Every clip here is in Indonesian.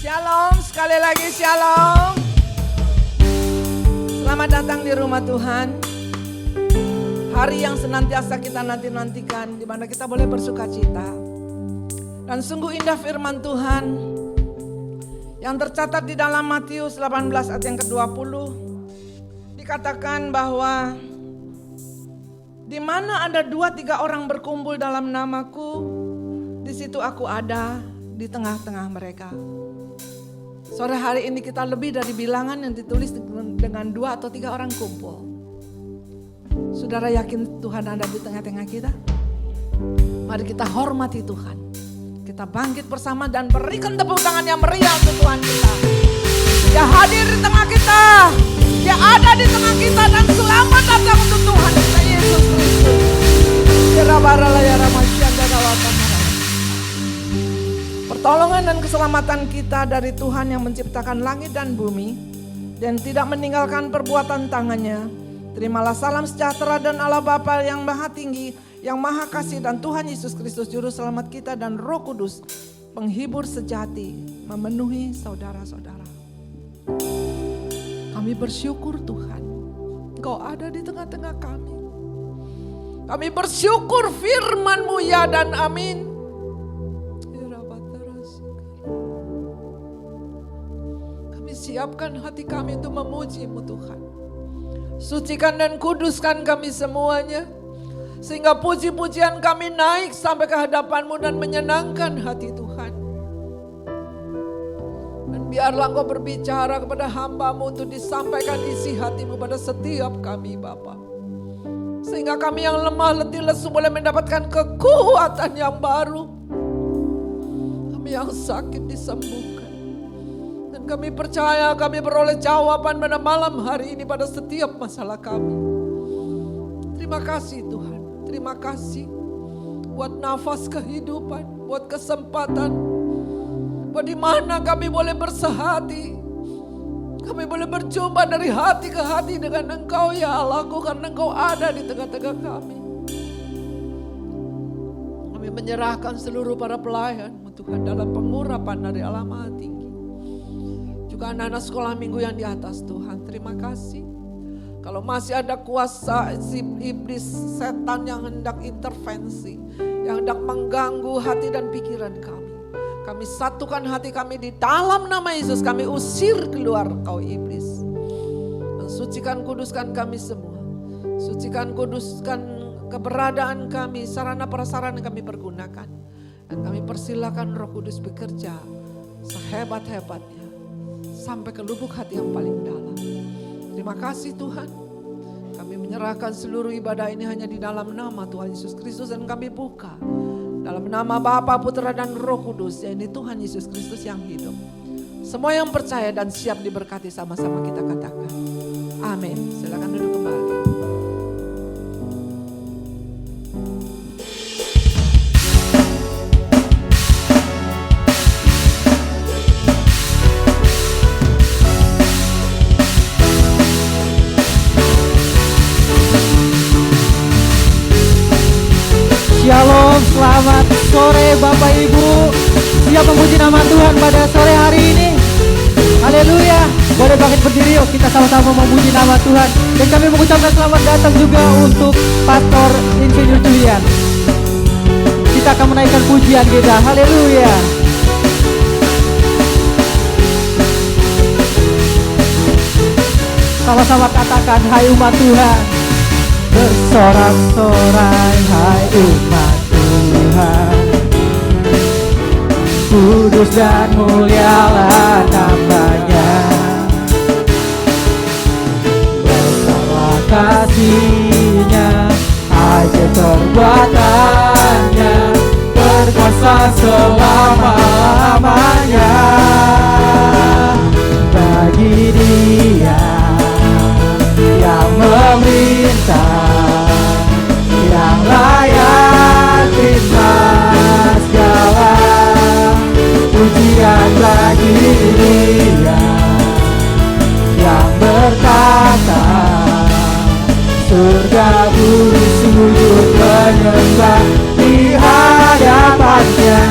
Shalom, sekali lagi shalom. Selamat datang di rumah Tuhan. Hari yang senantiasa kita nanti-nantikan, di mana kita boleh bersuka cita. Dan sungguh indah firman Tuhan yang tercatat di dalam Matius 18 ayat yang ke-20. Dikatakan bahwa di mana ada 2-3 orang berkumpul dalam namaku, di situ aku ada di tengah-tengah mereka. Sore hari ini kita lebih dari bilangan yang ditulis dengan 2 atau 3 orang kumpul. Saudara yakin Tuhan ada di tengah-tengah kita? Mari kita hormati Tuhan. Kita bangkit bersama dan berikan tepuk tangan yang meriah untuk Tuhan kita. Dia hadir di tengah kita. Dia ada di tengah kita dan selamat datang untuk Tuhan kita Yesus Kristus. Pertolongan dan keselamatan kita dari Tuhan yang menciptakan langit dan bumi dan tidak meninggalkan perbuatan tangannya. Terimalah salam sejahtera dan Allah Bapa yang Maha Tinggi, yang Maha Kasih dan Tuhan Yesus Kristus Juru Selamat kita dan Roh Kudus, penghibur sejati, memenuhi saudara-saudara. Kami bersyukur Tuhan, Engkau ada di tengah-tengah kami. Kami bersyukur firman-Mu ya dan amin. Kami siapkan hati kami untuk memuji-Mu Tuhan. Sucikan dan kuduskan kami semuanya, sehingga puji-pujian kami naik sampai ke hadapan-Mu dan menyenangkan hati Tuhan. Dan biarlah Engkau berbicara kepada hamba-Mu untuk disampaikan isi hati-Mu pada setiap kami Bapa. Sehingga kami yang lemah letih lesu boleh mendapatkan kekuatan yang baru. Kami yang sakit disembuhkan. Dan kami percaya kami beroleh jawaban pada malam hari ini pada setiap masalah kami. Terima kasih Tuhan. Terima kasih buat nafas kehidupan, buat kesempatan. Buat di mana kami boleh bersehati. Kami boleh berjumpa dari hati ke hati dengan Engkau ya Allahku, karena Engkau ada di tengah-tengah kami. Kami menyerahkan seluruh para pelayan-Mu Tuhan dalam pengurapan dari Allah Maha Tinggi. Juga anak-anak sekolah minggu yang di atas Tuhan, terima kasih. Kalau masih ada kuasa si iblis setan yang hendak intervensi, yang hendak mengganggu hati dan pikiran kami. Kami satukan hati kami di dalam nama Yesus. Kami usir keluar kau iblis. Dan sucikan kuduskan kami semua. Sucikan kuduskan keberadaan kami, sarana prasarana yang kami pergunakan. Dan kami persilakan Roh Kudus bekerja sehebat-hebatnya sampai ke lubuk hati yang paling dalam. Terima kasih Tuhan. Kami menyerahkan seluruh ibadah ini hanya di dalam nama Tuhan Yesus Kristus dan kami buka dalam nama Bapa, Putra dan Roh Kudus, yaitu Tuhan Yesus Kristus yang hidup. Semua yang percaya dan siap diberkati sama-sama kita katakan. Amin. Silakan duduk kembali. Shalom, selamat sore Bapak Ibu. Siap memuji nama Tuhan pada sore hari ini. Haleluya. Boleh bangkit berdiri yuk, kita sama-sama memuji nama Tuhan. Dan kami mengucapkan selamat datang juga untuk Pastor Insinyur Julian. Kita akan menaikkan pujian kita. Haleluya. Sama-sama katakan, hai umat Tuhan, bersorak-sorai hai umat Tuhan, kudus dan mulialah namanya. Bersama kasih-Nya, ajaib perbuatannya, berkuasa selama-lamanya. Bagi Dia yang memerintah, yang layak terima segala pujian bagi Dia yang berkata, surga bumi sujud menyembah di hadapan-Nya.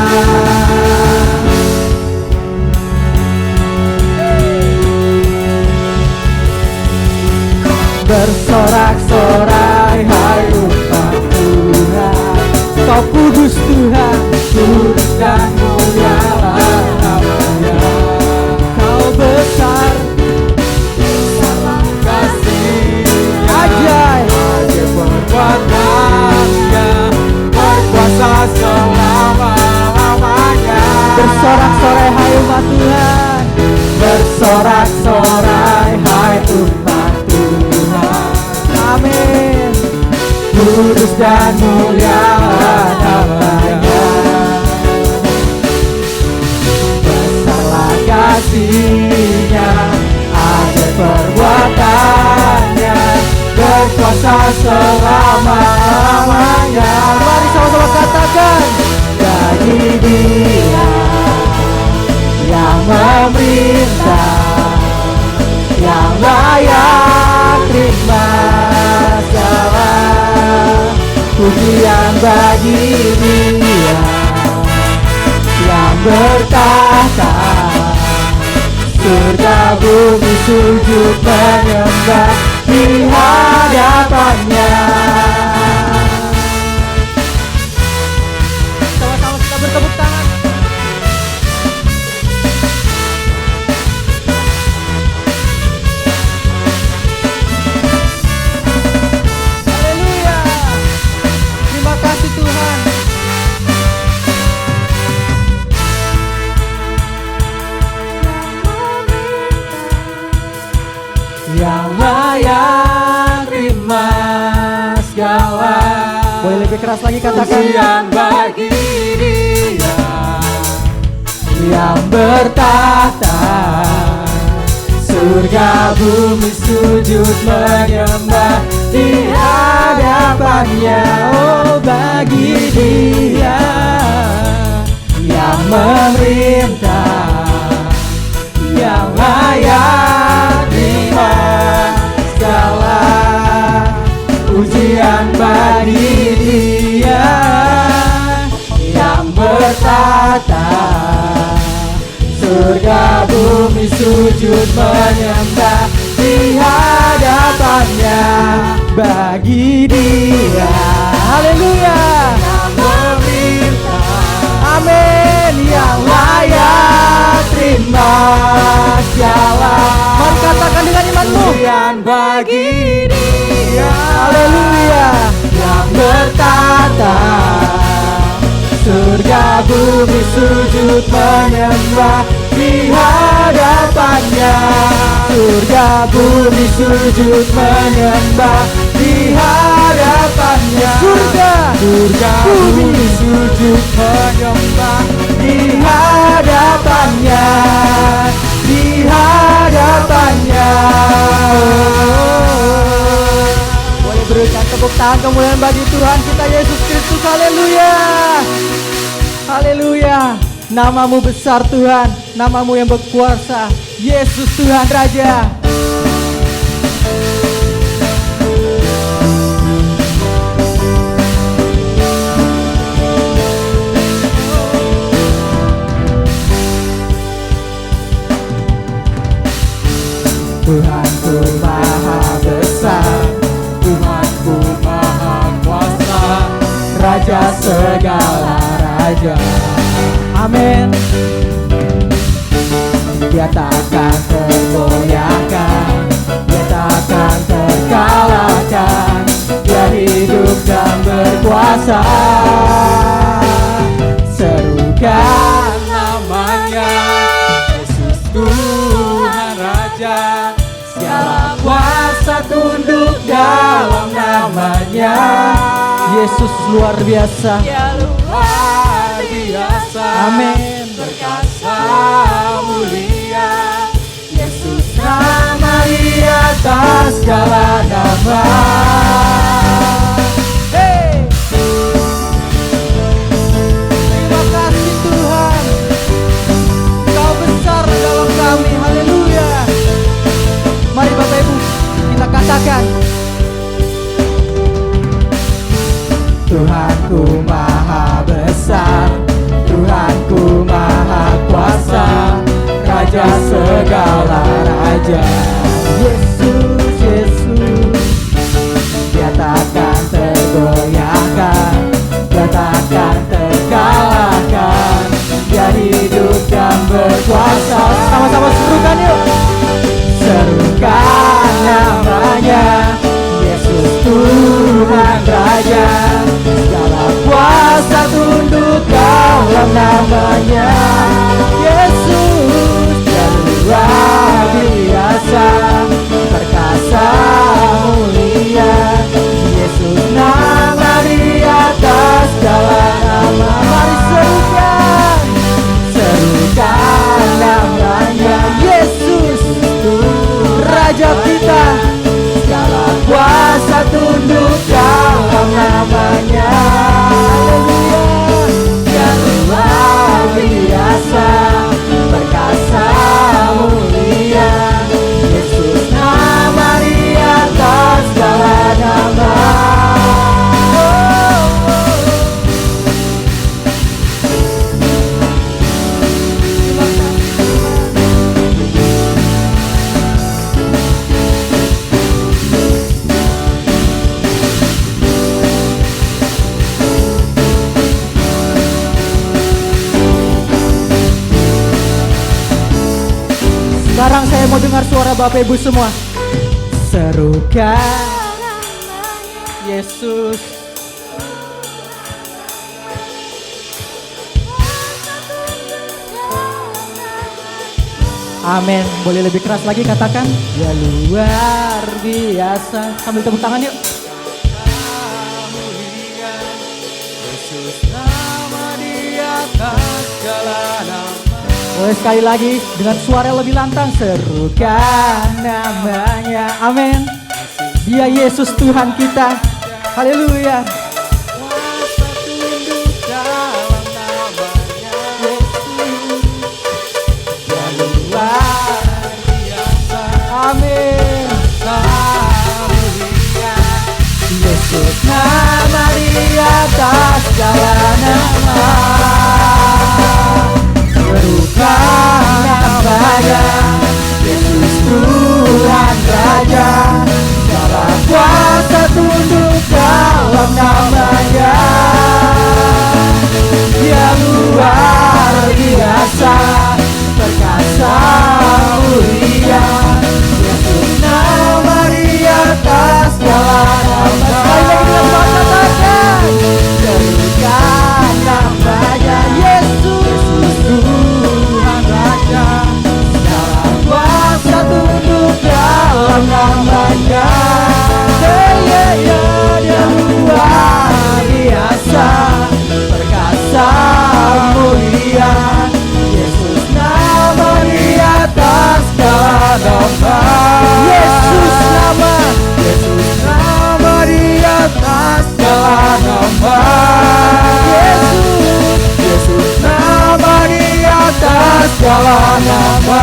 bersorak-sorai hai umat Tuhan. Amin. Kudus dan mulia namanya, besarlah kasih-Nya, ajaib perbuatannya, berkuasa selama-lamanya. Mari sama-sama katakan, bagi Dia yang memerintah, yang layak terima segala pujian bagi Dia yang bertahta, surga bumi sujud menyembah di hadapannya. Sama-sama kita bertepuk tangan. Haleluya. Terima kasih Tuhan. Yang layak terima segala. Boleh lebih keras lagi katakan. Pujian bagi Dia yang bertahta, surga bumi sujud menyembah di hadapannya. Oh, bagi Dia yang memerintah, yang layak terima segala pujian bagi Dia yang bertahta, surga bumi sujud menyembah di hadapannya. Bagi Dia, haleluya, yang memerintah, amin, yang layak terima segala. Mari katakan dengan imanmu. Pujian bagi Dia, haleluya, yang bertahta, surga bumi sujud menyembah di hadapannya. Surga bumi sujud menyembah di hadapannya. Surga bumi sujud menyembah di hadapannya, di hadapannya. Boleh berikan tepuk tangan kemuliaan bagi Tuhan kita Yesus Kristus. Haleluya, haleluya. Namamu besar Tuhan, namamu yang berkuasa, Yesus Tuhan Raja. Tuhanku maha besar, Tuhanku maha kuasa, Raja segala raja. Amin. Dia takkan tergoyahkan, Dia takkan terkalahkan, Dia hidup dan berkuasa. Serukan namanya, Yesus Tuhan Raja, segala kuasa tunduk dalam namanya. Yesus luar biasa, Dia luar biasa, amin, perkasa mulia. Yesus nama di atas segala nama. Hey! Terima kasih Tuhan, Kau besar dalam kami. Haleluya. Mari Bapak Ibu kita katakan, Tuhanku maha besar, Tuhanku maha kuasa, Raja segala raja. Yesus, Yesus, Dia takkan tergoyahkan, Dia takkan terkalahkan, Dia hidup dan berkuasa. Sama-sama serukan yuk. Serukan namanya, Yesus Tuhan Raja, segala kuasa tunduk dalam namanya. Yesus Dia luar Sekarang saya mau dengar suara Bapak Ibu semua. Serukan Yesus. Amin. Boleh lebih keras lagi katakan. Ya luar biasa. Sambil tepuk tangan yuk. Yesus nama di atas segala nama. Boleh sekali lagi dengan suara yang lebih lantang. Serukan namanya. Amin. Dia Yesus Tuhan kita. Haleluya. Kuasa tunduk dalam namanya. Yesus. Ya luar biasa. Amin. Mulia. Yesus nama di atas segala nama. Serukan namanya. Yesus Tuhan Raja. Segala kuasa tunduk dalam namanya. Dia luar biasa, perkasa mulia. Yesus nama di atas segala nama. Sekali lagi dengan suara katakan. Serukan namanya. Yesus Tuhan Raja. Segala kuasa tunduk dalam namanya. Dia luar biasa, perkasa mulia. Yesus nama di atas segala nama. Yesus nama di atas segala nama. Yesus nama di atas segala nama.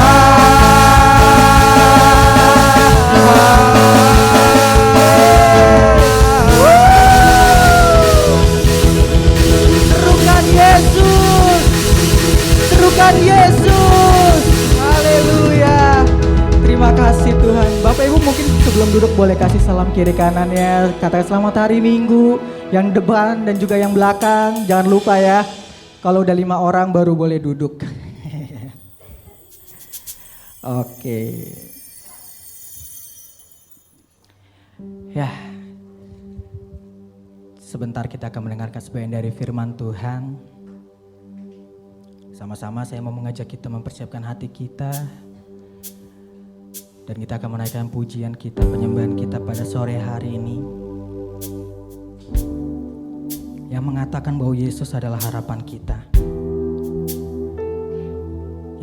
Serukan Yesus, serukan Yesus. Haleluya. Terima kasih Tuhan. Bapak Ibu mungkin sebelum duduk boleh kasih salam kiri kanannya. Katakan selamat hari Minggu. Yang depan dan juga yang belakang. Jangan lupa ya. Kalau udah 5 orang baru boleh duduk. Oke. Ya. Sebentar kita akan mendengarkan sebagian dari firman Tuhan. Sama-sama saya mau mengajak kita mempersiapkan hati kita. Dan kita akan menaikkan pujian kita, penyembahan kita pada sore hari ini. Yang mengatakan bahwa Yesus adalah harapan kita.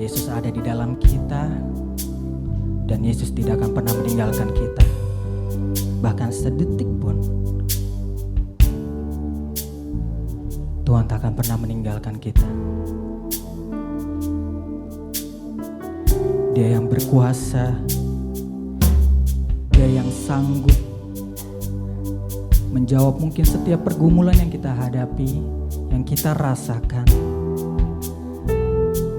Yesus ada di dalam kita. Dan Yesus tidak akan pernah meninggalkan kita. Bahkan sedetik pun Tuhan tak akan pernah meninggalkan kita. Dia yang berkuasa, Dia yang sanggup menjawab mungkin setiap pergumulan yang kita hadapi, yang kita rasakan.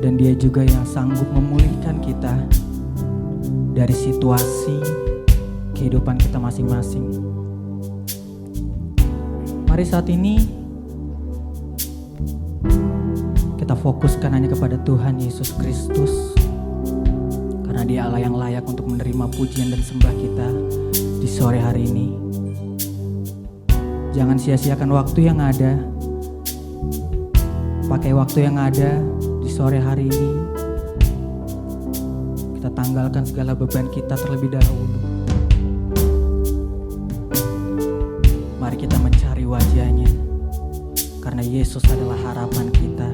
Dan Dia juga yang sanggup memulihkan kita dari situasi kehidupan kita masing-masing. Mari saat ini kita fokuskan hanya kepada Tuhan Yesus Kristus. Karena Dia Allah yang layak untuk menerima pujian dan sembah kita di sore hari ini. Jangan sia-siakan waktu yang ada. Pakai waktu yang ada di sore hari ini. Kita tanggalkan segala beban kita terlebih dahulu. Mari kita mencari wajah-Nya. Karena Yesus adalah harapan kita.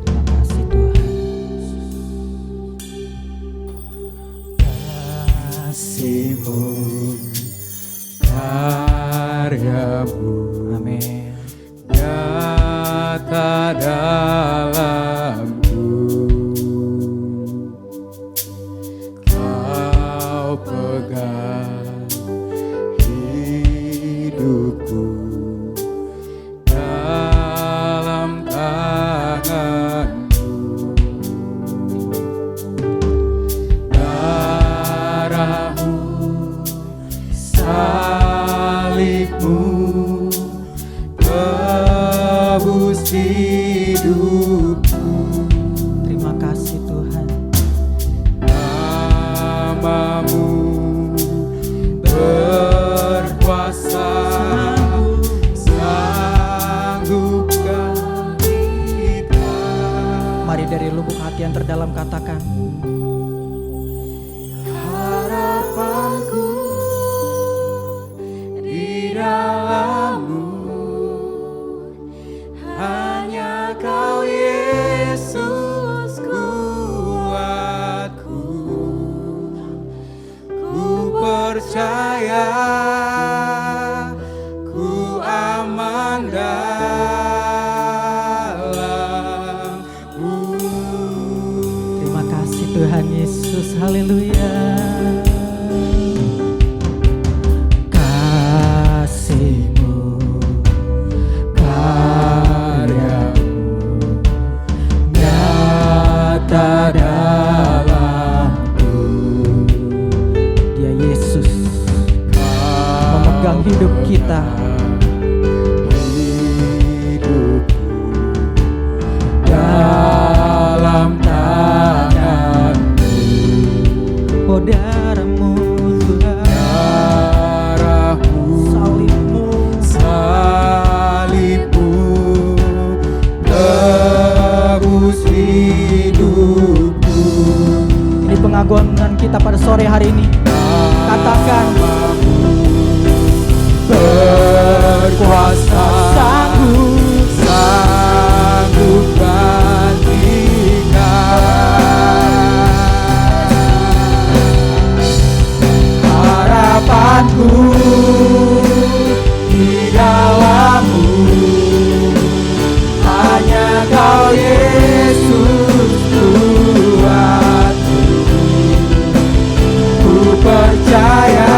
Terima kasih Tuhan. Kasih-Mu, karya-Mu, Amin. nyata dalamku. Kau pegang hidupku dalam tangan. Darah-Mu yang terdalam katakan. Harapanku di dalam-Mu, hanya Kau Yesus kuatku. Ku percaya, ku aman dalam-Mu. Terima kasih Tuhan Yesus, haleluya. Kasih-Mu, Karya-Mu nyata dalamku. Dia Yesus memegang hidup kita. Hidupku dalam tangan-Mu. Oh darah-Mu Tuhan, Darah-Mu, salib-Mu, salib-Mu tebus hidupku. ini pengagungan kita pada sore hari ini. Katakan, Berkuasa, sanggup gantikan. Harapanku di dalam-Mu, hanya Kau Yesus kuatku. Ku percaya,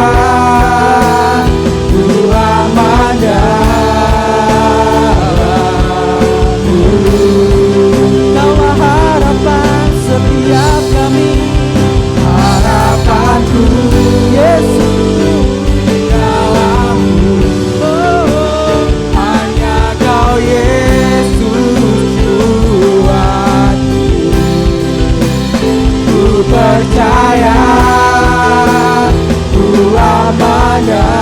ku aman dalam-Mu. Kaulah harapan setiap kami. Harapanku Yesus, di dalam-Mu, hanya Kau Yesus kuatku. Ku percaya, ku aman dalam-Mu.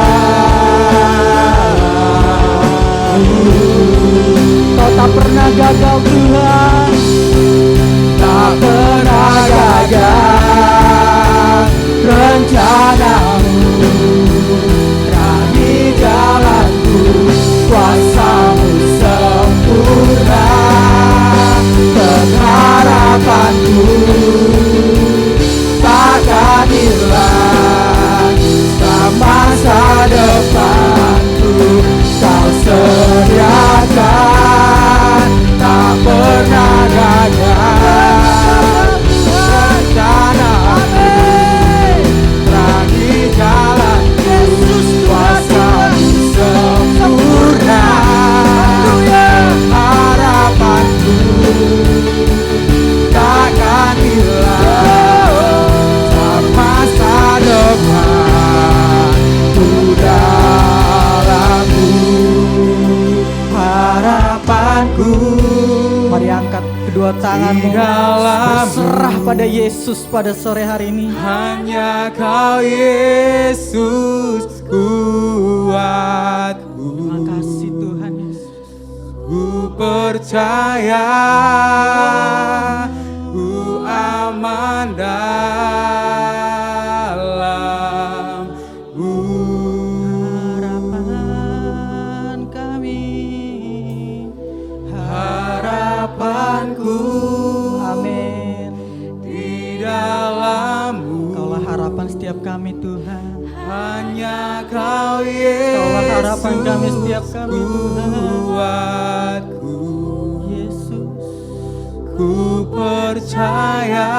Kau tak pernah gagal Tuhan. Tak pernah gagal rencana-Mu, terangi jalanku, kuasa-Mu sempurna. Pengharapanku takkan hilang, masa depanku Kau sediakan. Tak pernah gagal rencana-Mu, terangi jalanku, kuasa-Mu sempurna. Harapanku takkan hilang, masa depanku dalam-Mu. Harapanku, Mari angkat kedua tanganmu, Di dalam-Mu, berserah pada Yesus pada sore hari ini. hanya Kau Yesus kuatku. Terima kasih Tuhan Yesus. Ku percaya, ku aman dalam-Mu. Harapan kami, Harapanku, amin. di dalam-Mu, Kaulah harapan setiap kami Tuhan. hanya Kau Yesus Kaulah harapan kami setiap kami, Tuhan. kuatku. Yesus, Ku percaya,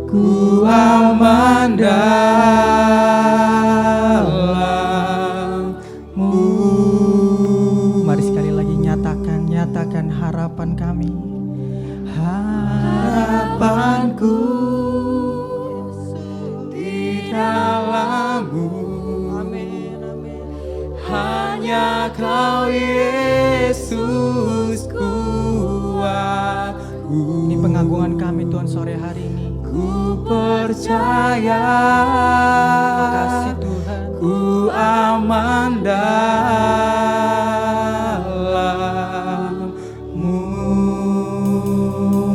ku aman dalam-Mu. mari sekali lagi nyatakan harapan kami. Harapanku di dalam-Mu, Amin, amin. hanya Kau Yesus kuatku. Ini pengagungan kami Tuhan sore hari ini. Ku percaya, Terima kasih Tuhan. ku aman dalam-Mu.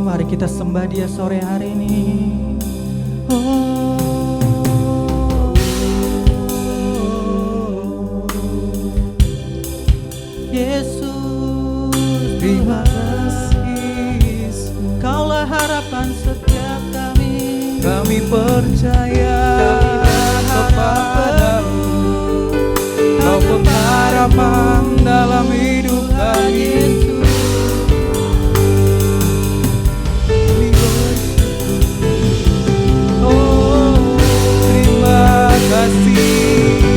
Kita sembah Dia sore hari ini. Yesus, terima kasih. Kaulah harapan setiap kami. Kami percaya kepadamu. Kau pengharapan dalam hidup kami.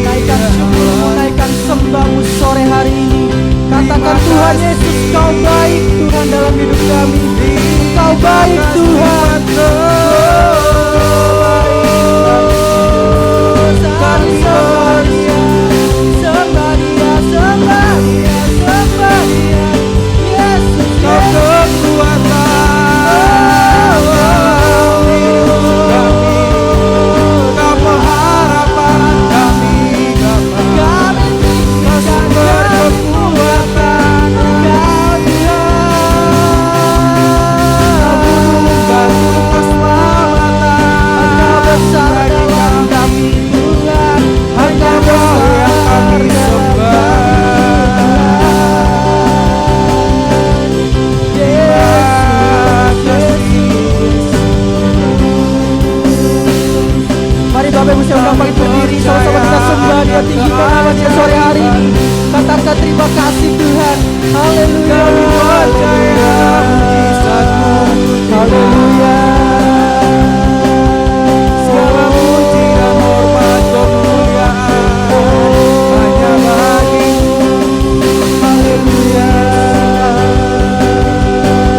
Naikkan syukurmu, naikkan sembahmu sore hari ini. Katakan Tuhan Yesus, Kau baik Tuhan dalam hidup kami. Kau baik Tuhan. Kami sembah Dia, sembah Dia, sembah Dia, sembah Dia. Yesus, Kau kekuatan. Sama-sama kita sembah Dia, tinggikan nama Dia sore hari ini. Katakan terima kasih Tuhan. Haleluya. Haleluya. Segala puji dan hormat kemuliaan hanya bagi-Mu. Haleluya.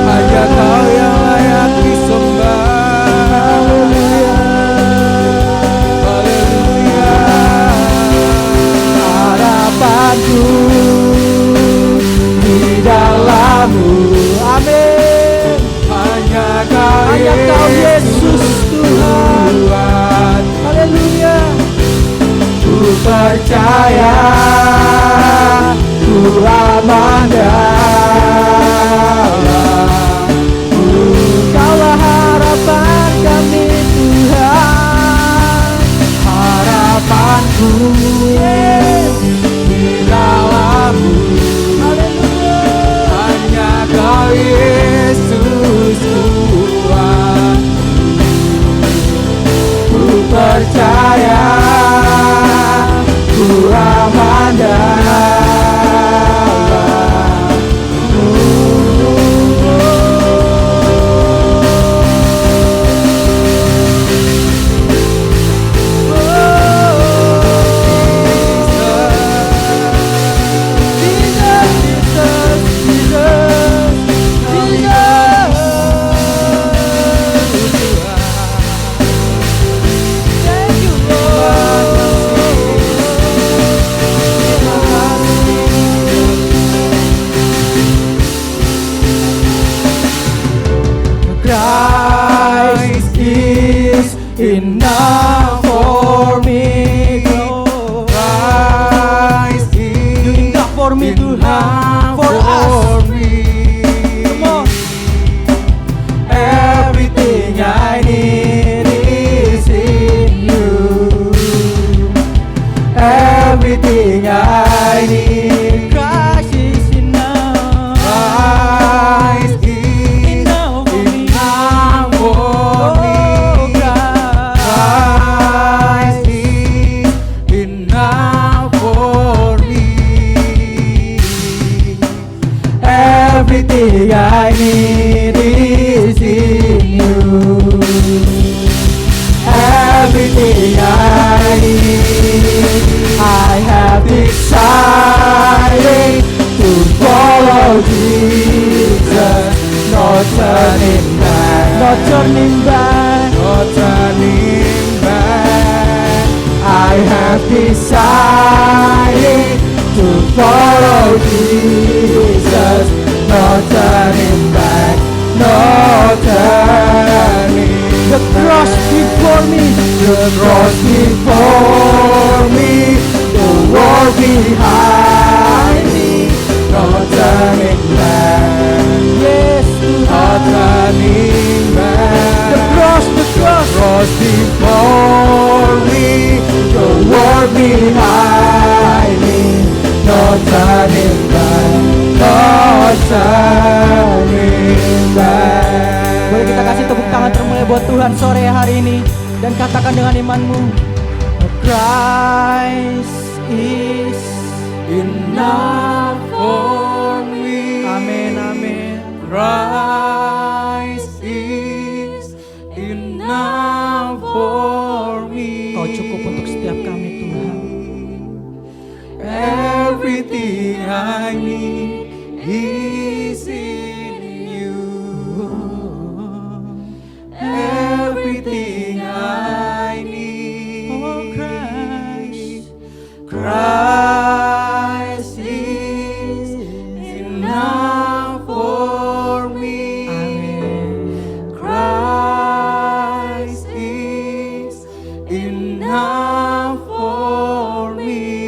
Hanya Kau yang layak disembah. Di dalam-Mu, amin. Hanya Kau Yesus Tuhan. Haleluya. Ku percaya, ku aman dalam. Kaulah harapan kami Tuhan. Harapanku di dalam-Mu. Haleluya. Hanya Kau Yesus Tuhan. Ku percaya, ku aman dalam-Mu. Christ is enough for me. Christ is Enough for me Tuhan. For us. for me. Come on. Everything I need is in You. Everything I need. Christ is enough. Christ is Enough for me. enough for me. Christ is enough for me. Everything I need is in You. Everything I need, I have decided to follow Jesus, no turning back, No turning back. no turning back. I have decided to follow Jesus, no turning back, no turning. The cross before me. The cross before me, the world behind me, no turning back, Yes no Tuhan. turning was before me, the world behind me. No turning back, no turning back. Boleh kita kasih tepuk tangan termulia buat Tuhan sore hari ini, dan katakan dengan imanmu, Christ is Enough for me. Amin, amin. Christ is enough for me. Kau cukup untuk setiap kami Tuhan. Everything I need is in you. Everything I need. Oh Christ, Christ is enough for me. amin. Christ is enough for me.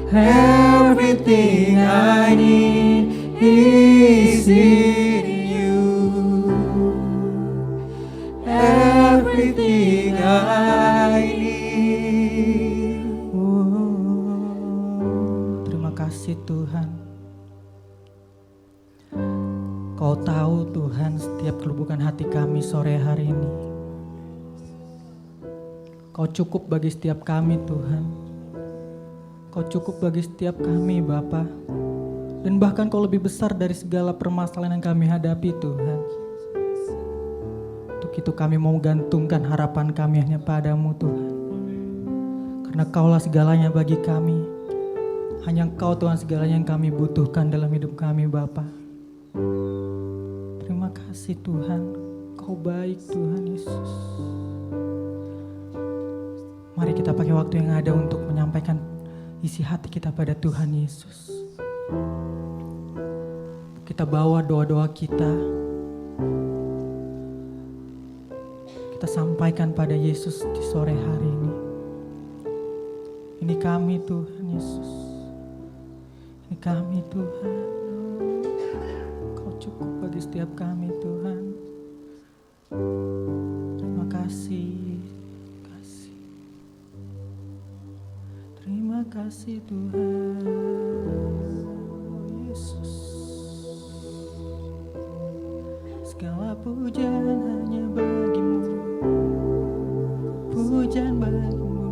Everything I need is in you. Everything I need. Terima kasih Tuhan. Kau tahu Tuhan setiap kelubukan hati kami sore hari ini. Kau cukup bagi setiap kami Tuhan. Kau cukup bagi setiap kami Bapa. Dan bahkan Kau lebih besar dari segala permasalahan yang kami hadapi Tuhan. Untuk itu kami mau gantungkan harapan kami hanya padamu Tuhan. Karena Kaulah segalanya bagi kami. Hanya Engkau Tuhan segalanya yang kami butuhkan dalam hidup kami Bapa. Terima kasih Tuhan. Kau baik Tuhan Yesus. Mari kita pakai waktu yang ada untuk menyampaikan isi hati kita pada Tuhan Yesus. Kita bawa doa-doa kita. Kita sampaikan pada Yesus di sore hari ini. Ini kami Tuhan Yesus. Ini kami Tuhan. Kau cukup bagi setiap kami Tuhan. Terima kasih. Terima kasih Tuhan Yesus. Segala pujian hanya bagimu, pujian bagimu.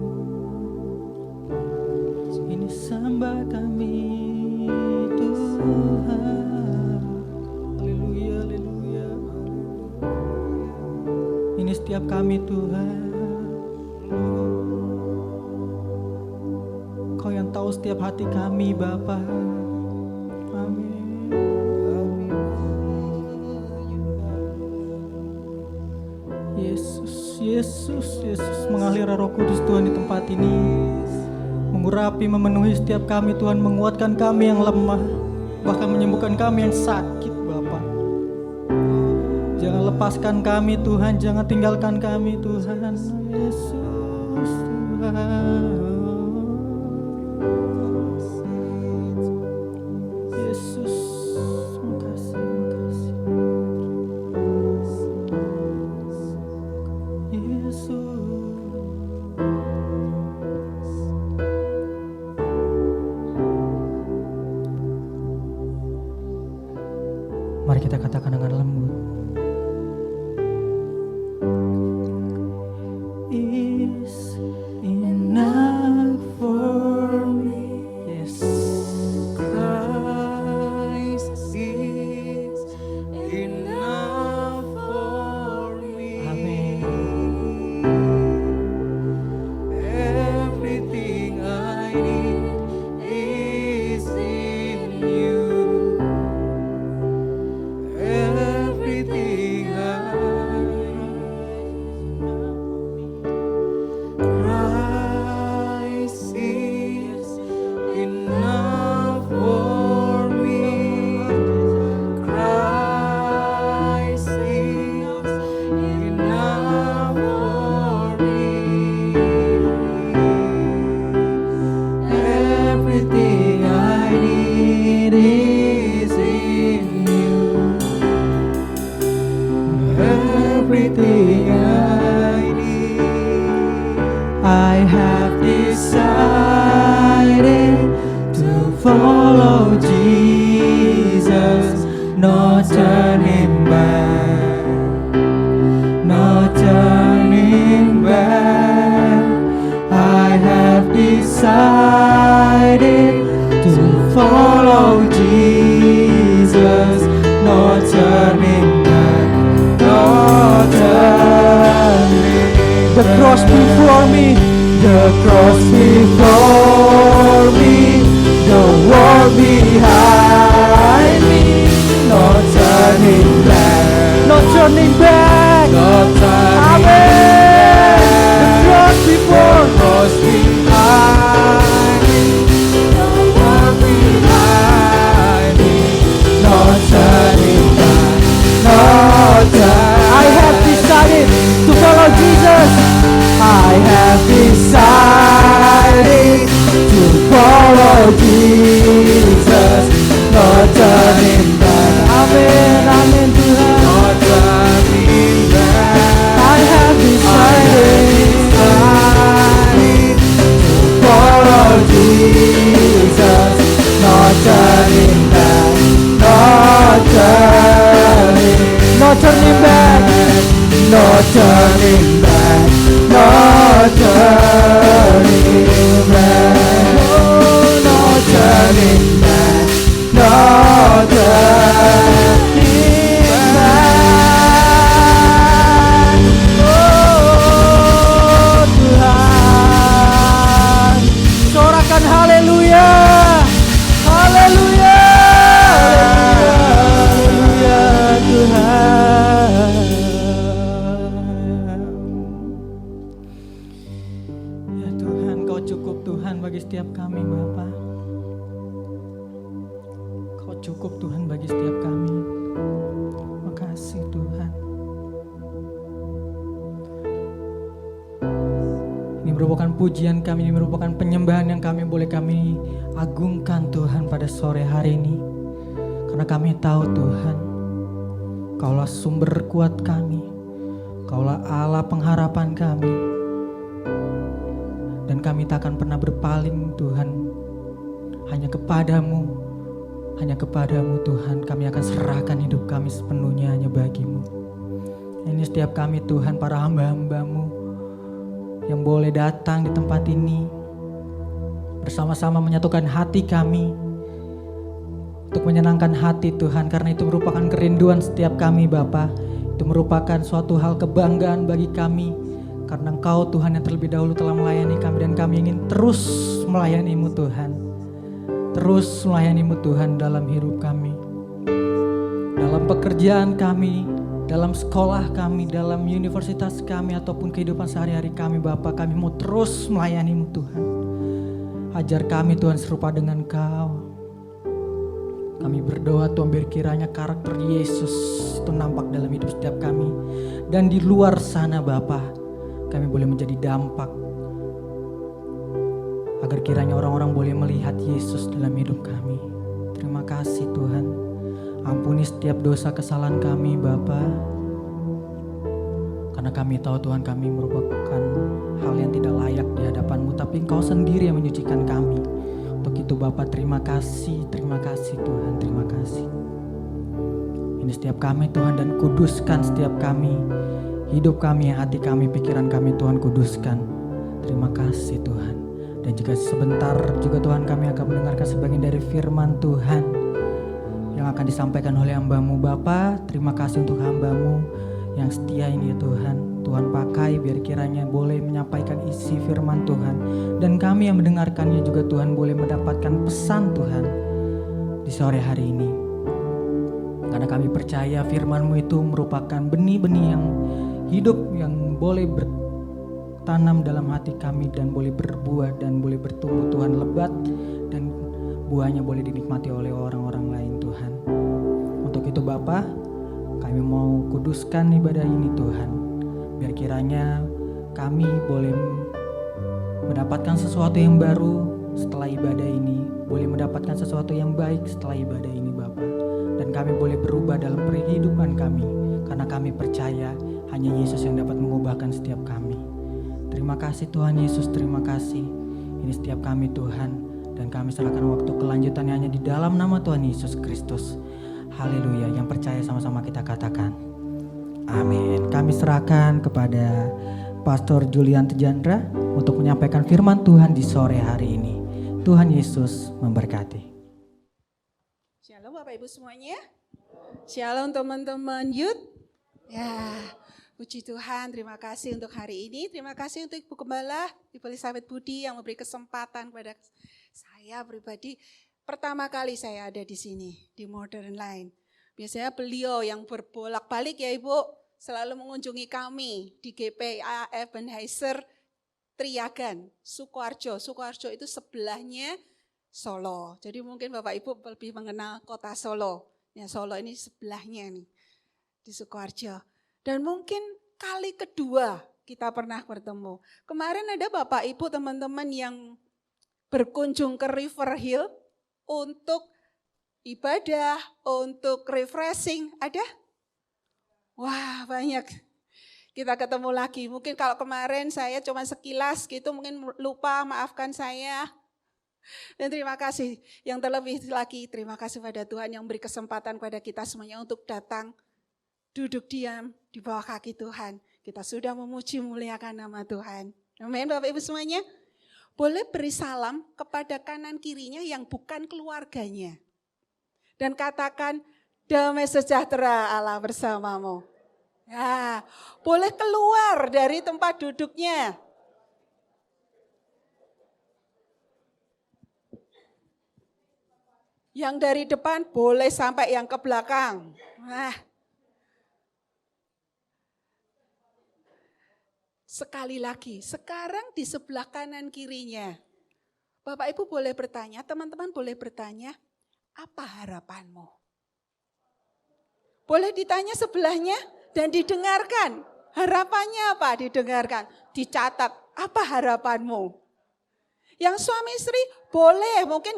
Ini sembah kami Tuhan. Haleluya, haleluya. Ini setiap kami Tuhan. Kau yang tahu setiap hati kami Bapa. Amin. Yesus, Yesus, Yesus, mengalir Roh Kudus Tuhan di tempat ini, mengurapi, memenuhi setiap kami Tuhan, menguatkan kami yang lemah, bahkan menyembuhkan kami yang sakit Bapa. Jangan lepaskan kami Tuhan, jangan tinggalkan kami Tuhan. Yesus Tuhan. Mari kita katakan dengan lembut. Is enough for me. Yes. Christ is enough for me. Amin. Everything I need is in you. Everything everything I need. I have decided to follow Jesus, no turning back, no turning back. I have decided to follow Jesus, no turning back, no turning back. The cross before me, the cross before me, the world behind me, no turning back, no turning back, no turning back. The cross before, the cross behind me, the world behind me, no turning back, no turning. I have decided to follow Jesus. I have decided to follow Jesus, no turning back. Amin, amin Tuhan. No turning back. I have decided to follow Jesus, no turning back, no turning, no turning back, no turning back, no turning back, oh, no turning back, no turning back. Oh Tuhan, sorakan haleluya, haleluya, haleluya, haleluya Tuhan. Ya Tuhan, Kau cukup Tuhan bagi setiap kami Bapa. Kau cukup Tuhan bagi setiap kami. Makasih Tuhan. Ini merupakan pujian kami, ini merupakan penyembahan yang kami agungkan Tuhan pada sore hari ini. Karena kami tahu Tuhan, Kaulah sumber kuat kami, Kaulah Allah pengharapan kami. Dan kami tak akan pernah berpaling Tuhan, hanya kepadamu Tuhan. Kami akan serahkan hidup kami sepenuhnya hanya bagi-Mu. Ini setiap kami Tuhan, para hamba-hamba-Mu yang boleh datang di tempat ini, bersama-sama menyatukan hati kami untuk menyenangkan hati Tuhan. Karena itu merupakan kerinduan setiap kami Bapa. Itu merupakan suatu hal kebanggaan bagi kami, karena Engkau Tuhan yang terlebih dahulu telah melayani kami, dan kami ingin terus melayani-Mu Tuhan. Terus melayani-Mu Tuhan dalam hidup kami, dalam pekerjaan kami, dalam sekolah kami, dalam universitas kami, ataupun kehidupan sehari-hari kami Bapa. Kami mau terus melayani-Mu Tuhan. Ajar kami Tuhan serupa dengan Kau. Kami berdoa Tuhan, biar kiranya karakter Yesus itu nampak dalam hidup setiap kami. Dan di luar sana Bapa, kami boleh menjadi dampak, agar kiranya orang-orang boleh melihat Yesus dalam hidup kami. Terima kasih Tuhan. Ampuni setiap dosa kesalahan kami Bapa. Karena kami tahu Tuhan, kami merupakan hal yang tidak layak di hadapan-Mu, tapi Engkau sendiri yang menyucikan kami. Untuk itu Bapa, terima kasih Tuhan, terima kasih. Ini setiap kami Tuhan, dan kuduskan setiap kami, hidup kami, hati kami, pikiran kami Tuhan, kuduskan. Terima kasih Tuhan. Dan juga sebentar juga Tuhan, kami akan mendengarkan sebagian dari firman Tuhan yang akan disampaikan oleh hamba-Mu Bapa. Terima kasih untuk hamba-Mu yang setia ini ya Tuhan. Tuhan pakai biar kiranya boleh menyampaikan isi firman Tuhan, dan kami yang mendengarkannya juga Tuhan boleh mendapatkan pesan Tuhan di sore hari ini. Karena kami percaya firman-Mu itu merupakan benih-benih yang hidup, yang boleh bertanam dalam hati kami dan boleh berbuah dan boleh bertumbuh Tuhan lebat, dan buahnya boleh dinikmati oleh orang-orang lain Tuhan. Untuk itu Bapa, kami mau kuduskan ibadah ini Tuhan, biar kiranya kami boleh mendapatkan sesuatu yang baru setelah ibadah ini, boleh mendapatkan sesuatu yang baik setelah ibadah ini Bapa. Dan kami boleh berubah dalam kehidupan kami, karena kami percaya Hanya Yesus yang dapat mengubahkan setiap kami. Terima kasih Tuhan Yesus, terima kasih. Ini setiap kami Tuhan, dan kami serahkan waktu kelanjutannya hanya di dalam nama Tuhan Yesus Kristus. Haleluya, yang percaya sama-sama kita katakan amin. Kami serahkan kepada Pastor Julian Tejandra untuk menyampaikan firman Tuhan di sore hari ini. Tuhan Yesus memberkati. Shalom Bapak Ibu semuanya. Shalom teman-teman youth. Ya, puji Tuhan, terima kasih untuk hari ini. Terima kasih untuk Ibu Gembala, Ibu Elizabeth Budi yang memberi kesempatan kepada saya pribadi. Pertama kali saya ada di sini, di Modern Line. Biasanya beliau yang berbolak-balik ya Ibu, selalu mengunjungi kami di GPA Ebenezer Triagan, Sukoharjo. Sukoharjo itu sebelahnya Solo. Jadi mungkin Bapak Ibu lebih mengenal kota Solo. Ya Solo ini sebelahnya nih, di Sukoharjo. Dan mungkin kali kedua kita pernah bertemu. Kemarin ada Bapak Ibu teman-teman yang berkunjung ke River Hill untuk ibadah, untuk refreshing. Ada? Wah banyak. Kita ketemu lagi. Mungkin kalau kemarin saya cuma sekilas gitu, mungkin lupa, maafkan saya. Dan terima kasih. Yang terlebih lagi, terima kasih pada Tuhan yang beri kesempatan pada kita semuanya untuk datang, duduk diam di bawah kaki Tuhan. Kita sudah memuji muliakan nama Tuhan. Amin Bapak Ibu semuanya. Boleh beri salam kepada kanan kirinya yang bukan keluarganya. Dan katakan, damai sejahtera Allah bersamamu. Ya, boleh keluar dari tempat duduknya. Yang dari depan boleh sampai yang ke belakang. Nah, sekali lagi, sekarang di sebelah kanan kirinya. Bapak Ibu boleh bertanya, teman-teman boleh bertanya, apa harapanmu? Boleh ditanya sebelahnya dan didengarkan. Harapannya apa? Didengarkan. Dicatat, apa harapanmu? Yang suami istri boleh, mungkin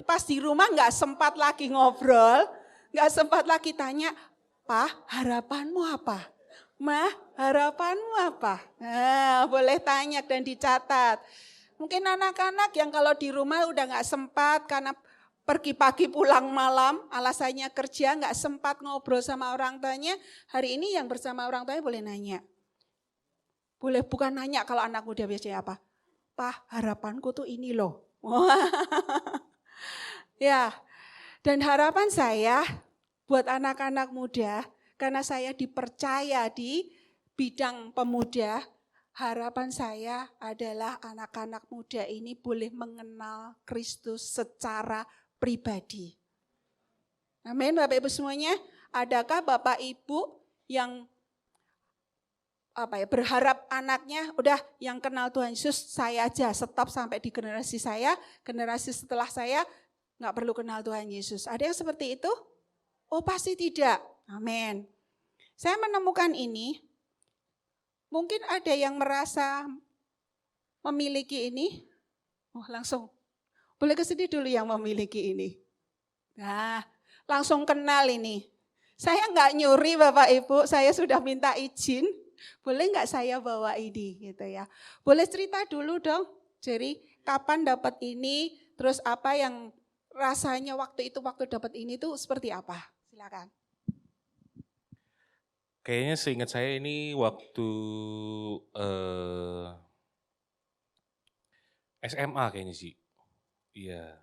pas di rumah nggak sempat lagi ngobrol, nggak sempat lagi tanya, Pak harapanmu apa? Ma harapanmu apa? Nah, boleh tanya dan dicatat. Mungkin anak-anak yang kalau di rumah udah nggak sempat karena pergi pagi pulang malam, alasannya kerja nggak sempat ngobrol sama orang tuanya, hari ini yang bersama orang tuanya boleh nanya. Boleh bukan nanya kalau anak muda biasanya apa? Pak harapanku tuh ini loh. Ya, dan harapan saya buat anak-anak muda, karena saya dipercaya di bidang pemuda, harapan saya adalah anak-anak muda ini boleh mengenal Kristus secara pribadi. Amin Bapak Ibu semuanya. Adakah Bapak Ibu yang berharap anaknya udah yang kenal Tuhan Yesus saya aja, stop sampai di generasi saya, generasi setelah saya nggak perlu kenal Tuhan Yesus. Ada yang seperti itu? Oh pasti tidak. Amin. Saya menemukan ini, mungkin ada yang merasa memiliki ini. Oh langsung, boleh ke sini dulu yang memiliki ini. Nah langsung kenal ini. Saya nggak nyuri Bapak Ibu, saya sudah minta izin. Boleh nggak saya bawa ini gitu ya. Boleh cerita dulu dong. Jadi kapan dapat ini, terus apa yang rasanya waktu itu waktu dapat ini tuh seperti apa? Silakan. Kayaknya seingat saya ini waktu SMA kayaknya sih. Iya.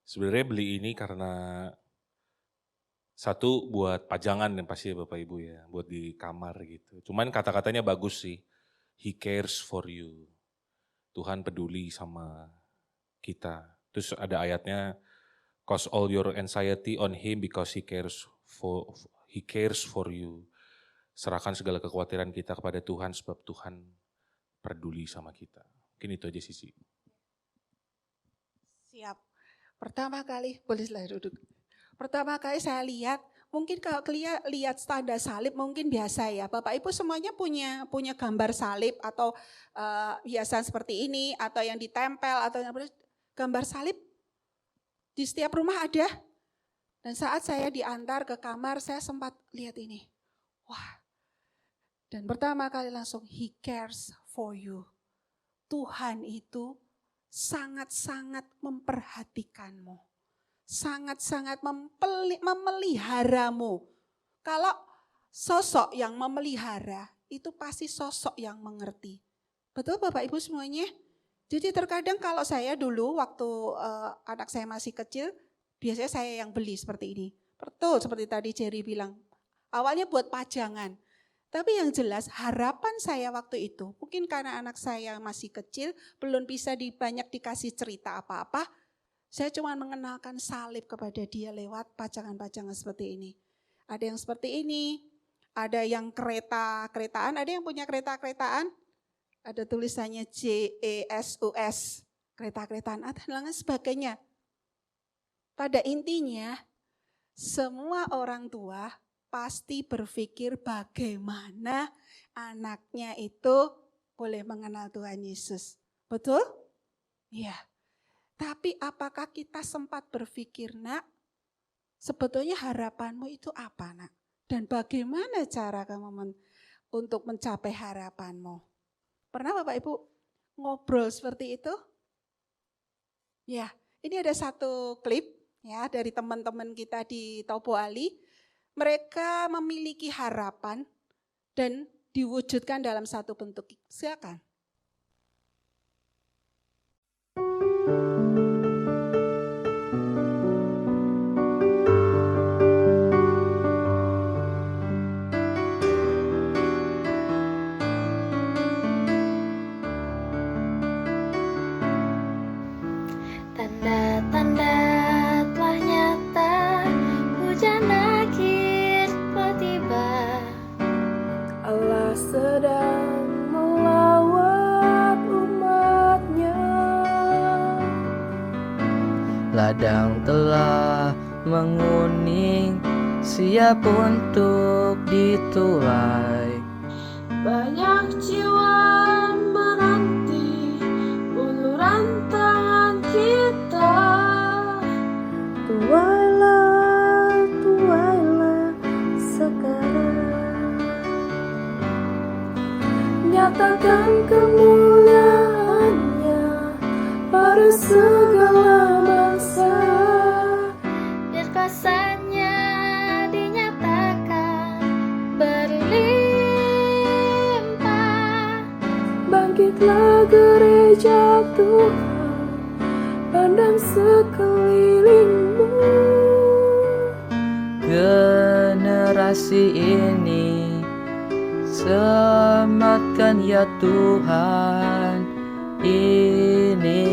Sebenarnya beli ini karena satu buat pajangan yang pasti ya Bapak Ibu ya, buat di kamar gitu. Cuman kata-katanya bagus sih. He cares for you. Tuhan peduli sama kita. Terus ada ayatnya, cause all your anxiety on him because he cares for you. Serahkan segala kekhawatiran kita kepada Tuhan sebab Tuhan peduli sama kita. Mungkin itu aja sih. Siap. Pertama kali, bolehlah duduk. Pertama kali saya lihat, mungkin kalau lihat tanda salib mungkin biasa ya. Bapak Ibu semuanya punya gambar salib atau hiasan seperti ini atau yang ditempel atau yang gambar salib di setiap rumah ada. Dan saat saya diantar ke kamar saya sempat lihat ini. Wah, Dan pertama kali langsung He cares for you. Tuhan itu sangat-sangat memperhatikanmu. Sangat-sangat memeliharamu. Kalau sosok yang memelihara itu pasti sosok yang mengerti. Betul Bapak Ibu semuanya? Jadi terkadang kalau saya dulu waktu anak saya masih kecil, biasanya saya yang beli seperti ini. Betul seperti tadi Jerry bilang, awalnya buat pajangan. Tapi yang jelas harapan saya waktu itu, mungkin karena anak saya masih kecil, belum bisa banyak dikasih cerita apa-apa, saya cuma mengenalkan salib kepada dia lewat pajangan-pajangan seperti ini. Ada yang seperti ini, ada yang kereta-keretaan, ada yang punya kereta-keretaan, ada tulisannya JESUS, kereta-keretaan, dan lain sebagainya. Pada intinya, semua orang tua pasti berpikir bagaimana anaknya itu boleh mengenal Tuhan Yesus. Betul? Iya. Tapi apakah kita sempat berpikir, nak, sebetulnya harapanmu itu apa, nak? Dan bagaimana cara kamu untuk mencapai harapanmu? Pernah Bapak Ibu ngobrol seperti itu? Ya, ini ada satu klip ya dari teman-teman kita di Topo Ali. Mereka memiliki harapan dan diwujudkan dalam satu bentuk. Silakan. Tanda-tanda telah nyata, hujan akhir telah tiba. Allah sedang melawat umatnya. Ladang telah menguning, siap untuk dituai. Banyak jiwa menanti uluran tangan kita. Tuailah, tuailah sekarang. Nyatakan kemuliaannya pada segala bangsa. Biar kuasanya dinyatakan berlimpah. Bangkitlah gereja Tuhan, pandang sekelilingmu. Generasi ini selamatkan ya Tuhan, ini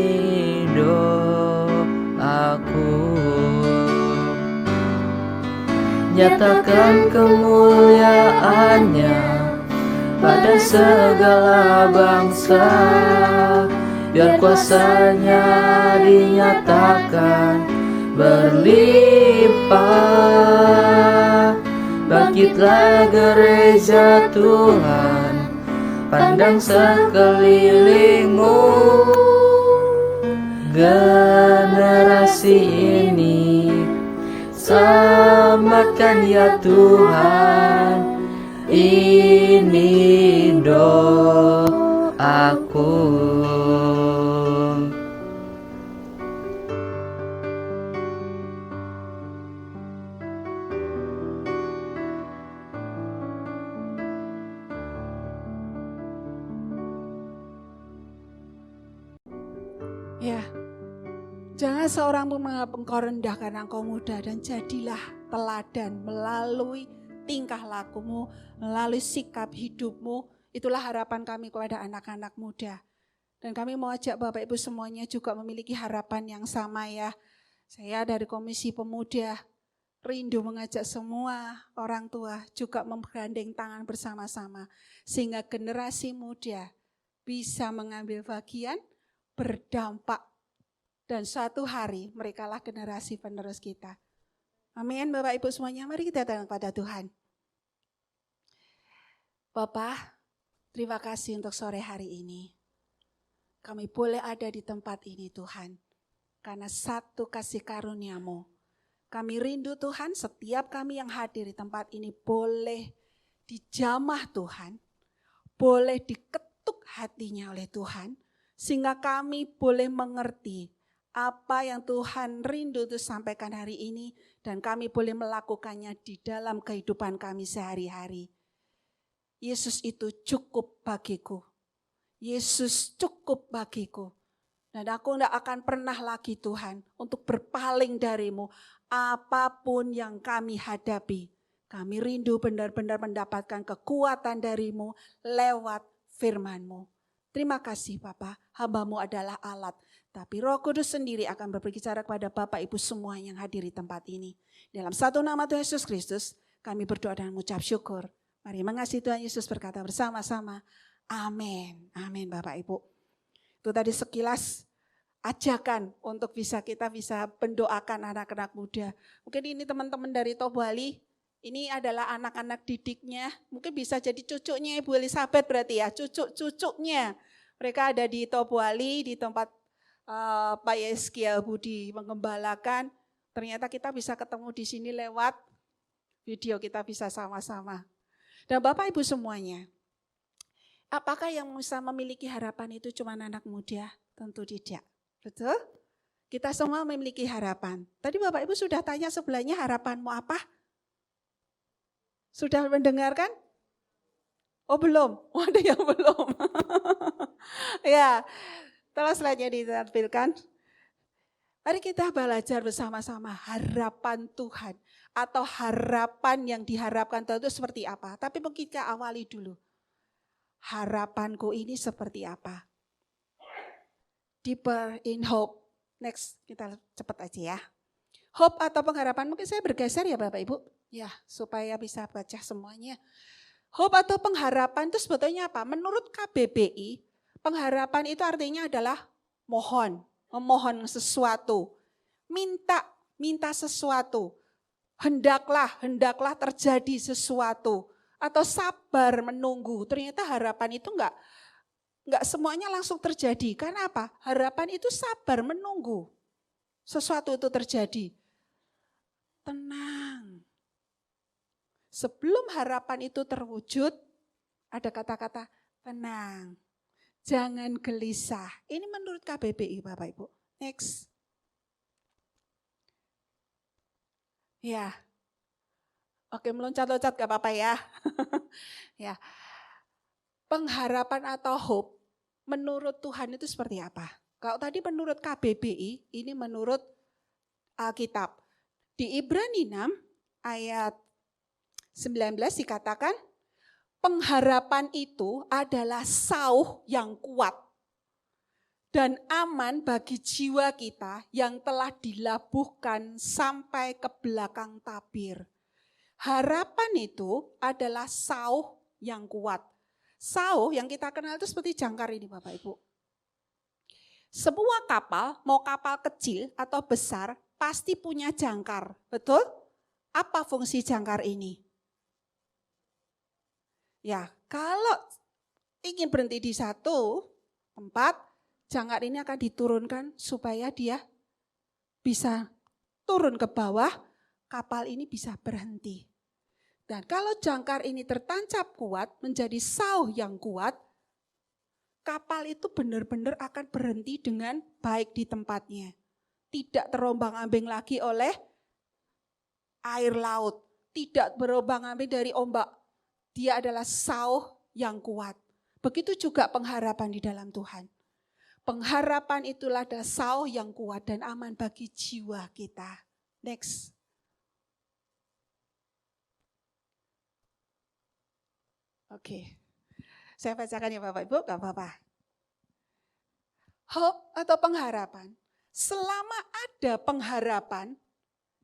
doaku. Nyatakan kemuliaannya pada segala bangsa, biar kuasanya dinyatakan berlimpah. Bangkitlah gereja Tuhan, pandang sekelilingmu. Generasi ini selamatkan ya Tuhan, ini doaku. Ya, jangan seorang pun menganggap engkau rendah karena engkau muda, dan jadilah teladan melalui tingkah lakumu, melalui sikap hidupmu. Itulah harapan kami kepada anak-anak muda. Dan kami mau ajak Bapak Ibu semuanya juga memiliki harapan yang sama ya. Saya dari Komisi Pemuda rindu mengajak semua orang tua juga menggandeng tangan bersama-sama. Sehingga generasi muda bisa mengambil bagian, berdampak, dan suatu hari merekalah generasi penerus kita. Amin Bapak Ibu semuanya, mari kita datang kepada Tuhan. Bapak, terima kasih untuk sore hari ini. Kami boleh ada di tempat ini Tuhan, karena satu kasih karunia-Mu. Kami rindu Tuhan, setiap kami yang hadir di tempat ini boleh dijamah Tuhan, boleh diketuk hatinya oleh Tuhan, sehingga kami boleh mengerti apa yang Tuhan rindu untuk sampaikan hari ini, dan kami boleh melakukannya di dalam kehidupan kami sehari-hari. Yesus itu cukup bagiku. Yesus cukup bagiku. Dan aku tidak akan pernah lagi Tuhan untuk berpaling darimu. Apapun yang kami hadapi, kami rindu benar-benar mendapatkan kekuatan darimu lewat firman-Mu. Terima kasih Bapa, hamba-Mu adalah alat. Tapi Roh Kudus sendiri akan berbicara kepada Bapak Ibu semua yang hadir di tempat ini. Dalam satu nama Tuhan Yesus Kristus, kami berdoa dan mengucap syukur. Mari mengasihi Tuhan Yesus berkata bersama-sama. Amin. Amin Bapak Ibu. Itu tadi sekilas ajakan untuk kita bisa mendoakan anak-anak muda. Mungkin ini teman-teman dari Tobali, ini adalah anak-anak didiknya. Mungkin bisa jadi cucunya Ibu Elizabeth berarti ya, cucu-cucunya. Mereka ada di Tobali, di tempat Pak Yeskiel Budi mengembalakan. Ternyata kita bisa ketemu di sini lewat video, kita bisa sama-sama. Dan Bapak Ibu semuanya, apakah yang bisa memiliki harapan itu cuma anak muda? Tentu tidak. Betul? Kita semua memiliki harapan. Tadi Bapak Ibu sudah tanya sebelahnya, harapanmu apa? Sudah mendengarkan? Oh belum? Oh, ada yang belum. Ya, tolong slide-nya ditampilkan. Mari kita belajar bersama-sama harapan Tuhan. Atau harapan yang diharapkan Tuhan itu seperti apa. Tapi mungkin kita awali dulu. Harapanku ini seperti apa? Deeper in hope. Next, kita cepat aja ya. Hope atau pengharapan, mungkin saya bergeser ya Bapak Ibu. Ya, supaya bisa baca semuanya. Hope atau pengharapan itu sebetulnya apa? Menurut KBBI, pengharapan itu artinya adalah mohon. Memohon sesuatu. Minta sesuatu. Hendaklah terjadi sesuatu. Atau sabar menunggu. Ternyata harapan itu enggak semuanya langsung terjadi. Karena apa? Harapan itu sabar menunggu sesuatu itu terjadi. Tenang. Sebelum harapan itu terwujud, ada kata-kata tenang. Jangan gelisah. Ini menurut KBBI Bapak Ibu. Next. Ya. Oke, meloncat-loncat gak apa-apa ya. Ya. Pengharapan atau hope menurut Tuhan itu seperti apa? Kalau tadi menurut KBBI, ini menurut Alkitab. Di Ibrani 6 ayat 19 dikatakan, pengharapan itu adalah sauh yang kuat dan aman bagi jiwa kita yang telah dilabuhkan sampai ke belakang tabir. Harapan itu adalah sauh yang kuat. Sauh yang kita kenal itu seperti jangkar ini Bapak Ibu. Sebuah kapal, mau kapal kecil atau besar, pasti punya jangkar. Betul? Apa fungsi jangkar ini? Ya, kalau ingin berhenti di satu tempat, jangkar ini akan diturunkan supaya dia bisa turun ke bawah, kapal ini bisa berhenti. Dan kalau jangkar ini tertancap kuat, menjadi sauh yang kuat, kapal itu benar-benar akan berhenti dengan baik di tempatnya. Tidak terombang-ambing lagi oleh air laut. Tidak berombang-ambing dari ombak. Dia adalah sauh yang kuat. Begitu juga pengharapan di dalam Tuhan. Pengharapan itulah ada sauh yang kuat dan aman bagi jiwa kita. Next. Oke. Saya bacakan ya Bapak Ibu, gak apa-apa. Hope atau pengharapan. Selama ada pengharapan,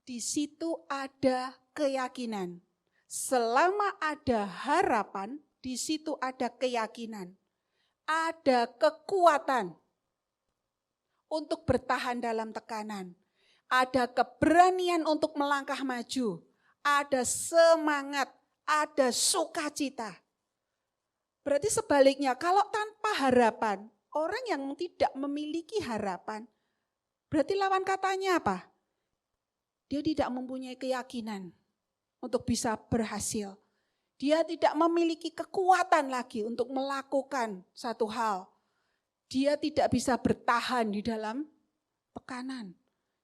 di situ ada keyakinan. Selama ada harapan, di situ ada keyakinan. Ada kekuatan untuk bertahan dalam tekanan. Ada keberanian untuk melangkah maju. Ada semangat, ada sukacita. Berarti sebaliknya, kalau tanpa harapan, orang yang tidak memiliki harapan, berarti lawan katanya apa? Dia tidak mempunyai keyakinan untuk bisa berhasil. Dia tidak memiliki kekuatan lagi untuk melakukan satu hal. Dia tidak bisa bertahan di dalam tekanan.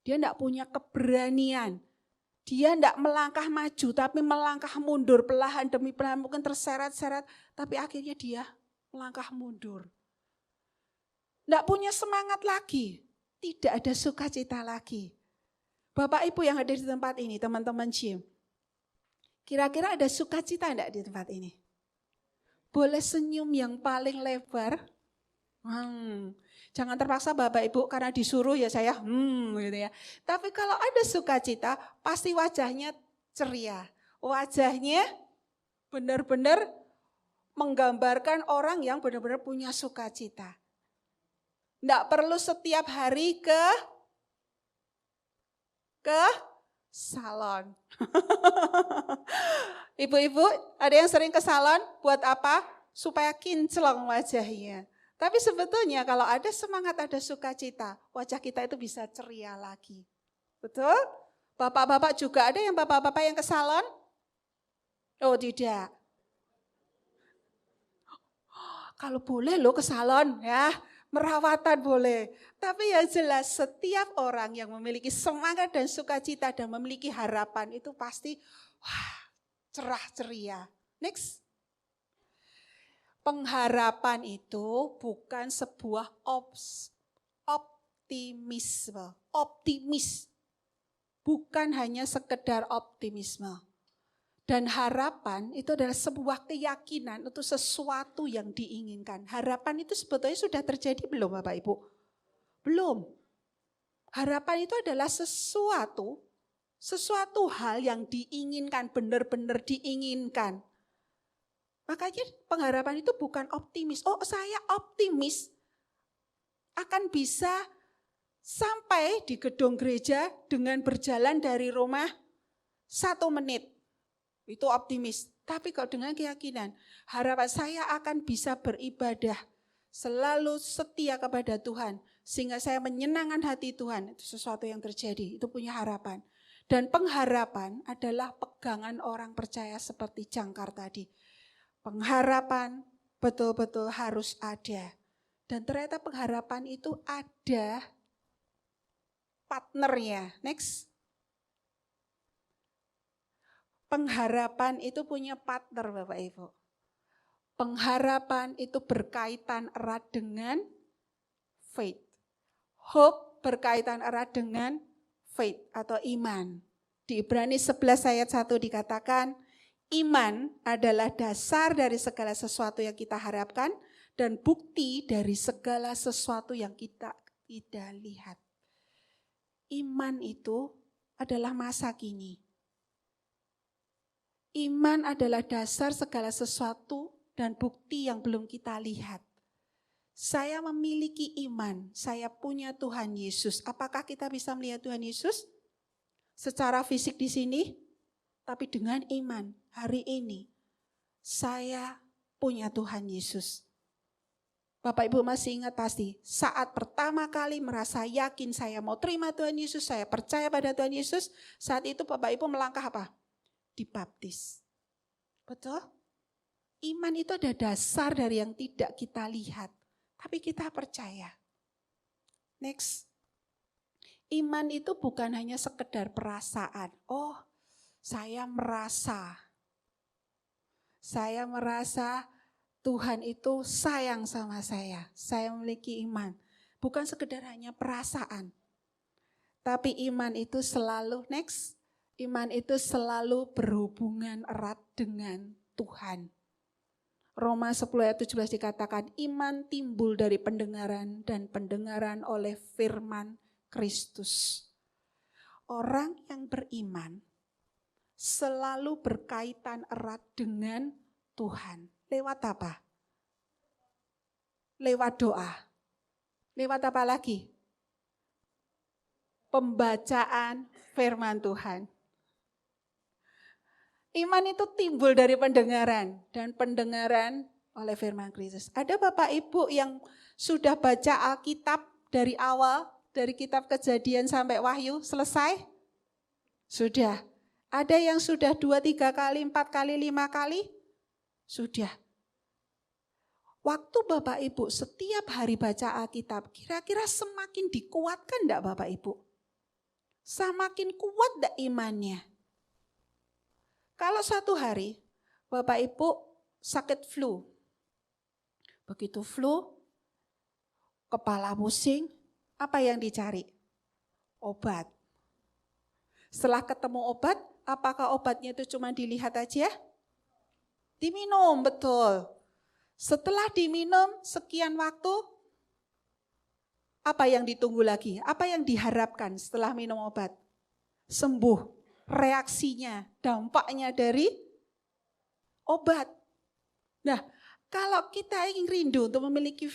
Dia tidak punya keberanian. Dia tidak melangkah maju, tapi melangkah mundur perlahan demi perlahan, mungkin terseret-seret, tapi akhirnya dia melangkah mundur. Tidak punya semangat lagi, tidak ada sukacita lagi. Bapak Ibu yang hadir di tempat ini, teman-teman Jim, kira-kira ada sukacita enggak di tempat ini? Boleh senyum yang paling lebar? Jangan terpaksa Bapak Ibu karena disuruh ya saya gitu ya. Tapi kalau ada sukacita pasti wajahnya ceria. Wajahnya benar-benar menggambarkan orang yang benar-benar punya sukacita. Enggak perlu setiap hari ke salon. Ibu-ibu, ada yang sering ke salon buat apa? Supaya kinclong wajahnya. Tapi sebetulnya kalau ada semangat, ada sukacita, wajah kita itu bisa ceria lagi. Betul? Bapak-bapak juga ada yang bapak-bapak yang ke salon? Oh tidak. Kalau boleh loh ke salon ya, merawatan boleh. Tapi yang jelas setiap orang yang memiliki semangat dan sukacita dan memiliki harapan itu pasti cerah ceria. Next. Pengharapan itu bukan sebuah optimisme. Optimis. Bukan hanya sekedar optimisme. Dan harapan itu adalah sebuah keyakinan untuk sesuatu yang diinginkan. Harapan itu sebetulnya sudah terjadi belum Bapak Ibu? Belum. Harapan itu adalah sesuatu hal yang diinginkan, benar-benar diinginkan. Makanya pengharapan itu bukan optimis. Oh saya optimis akan bisa sampai di gedung gereja dengan berjalan dari rumah 1 menit. Itu optimis. Tapi kalau dengan keyakinan, harapan saya akan bisa beribadah, selalu setia kepada Tuhan, sehingga saya menyenangkan hati Tuhan. Itu sesuatu yang terjadi, itu punya harapan. Dan pengharapan adalah pegangan orang percaya seperti jangkar tadi. Pengharapan betul-betul harus ada. Dan ternyata pengharapan itu ada partnernya. Next. Pengharapan itu punya partner Bapak Ibu. Pengharapan itu berkaitan erat dengan faith. Hope berkaitan erat dengan faith atau iman. Di Ibrani 11 ayat 1 dikatakan, iman adalah dasar dari segala sesuatu yang kita harapkan dan bukti dari segala sesuatu yang kita tidak lihat. Iman itu adalah masa kini. Iman adalah dasar segala sesuatu dan bukti yang belum kita lihat. Saya memiliki iman, saya punya Tuhan Yesus. Apakah kita bisa melihat Tuhan Yesus? Secara fisik di sini, tapi dengan iman. Hari ini saya punya Tuhan Yesus. Bapak Ibu masih ingat pasti, saat pertama kali merasa yakin saya mau terima Tuhan Yesus, saya percaya pada Tuhan Yesus, saat itu Bapak Ibu melangkah apa? Dibaptis. Betul? Iman itu ada dasar dari yang tidak kita lihat, tapi kita percaya. Next. Iman itu bukan hanya sekedar perasaan. Oh, saya merasa Tuhan itu sayang sama saya. Saya memiliki iman. Bukan sekedar hanya perasaan. Tapi iman itu selalu, next. Iman itu selalu berhubungan erat dengan Tuhan. Roma 10 ayat 17 dikatakan, iman timbul dari pendengaran dan pendengaran oleh firman Kristus. Orang yang beriman selalu berkaitan erat dengan Tuhan. Lewat apa? Lewat doa. Lewat apa lagi? Pembacaan firman Tuhan. Iman itu timbul dari pendengaran dan pendengaran oleh firman Kristus. Ada Bapak Ibu yang sudah baca Alkitab dari awal, dari kitab Kejadian sampai Wahyu, selesai? Sudah. Ada yang sudah 2, 3 kali, 4 kali, 5 kali? Sudah. Waktu Bapak Ibu setiap hari baca Alkitab, kira-kira semakin dikuatkan enggak Bapak Ibu? Semakin kuat enggak imannya? Kalau suatu hari Bapak Ibu sakit flu, begitu flu, kepala pusing, apa yang dicari? Obat. Setelah ketemu obat, apakah obatnya itu cuma dilihat aja? Diminum, betul. Setelah diminum sekian waktu, apa yang ditunggu lagi? Apa yang diharapkan setelah minum obat? Sembuh. Reaksinya, dampaknya dari obat. Nah, kalau kita ingin rindu untuk memiliki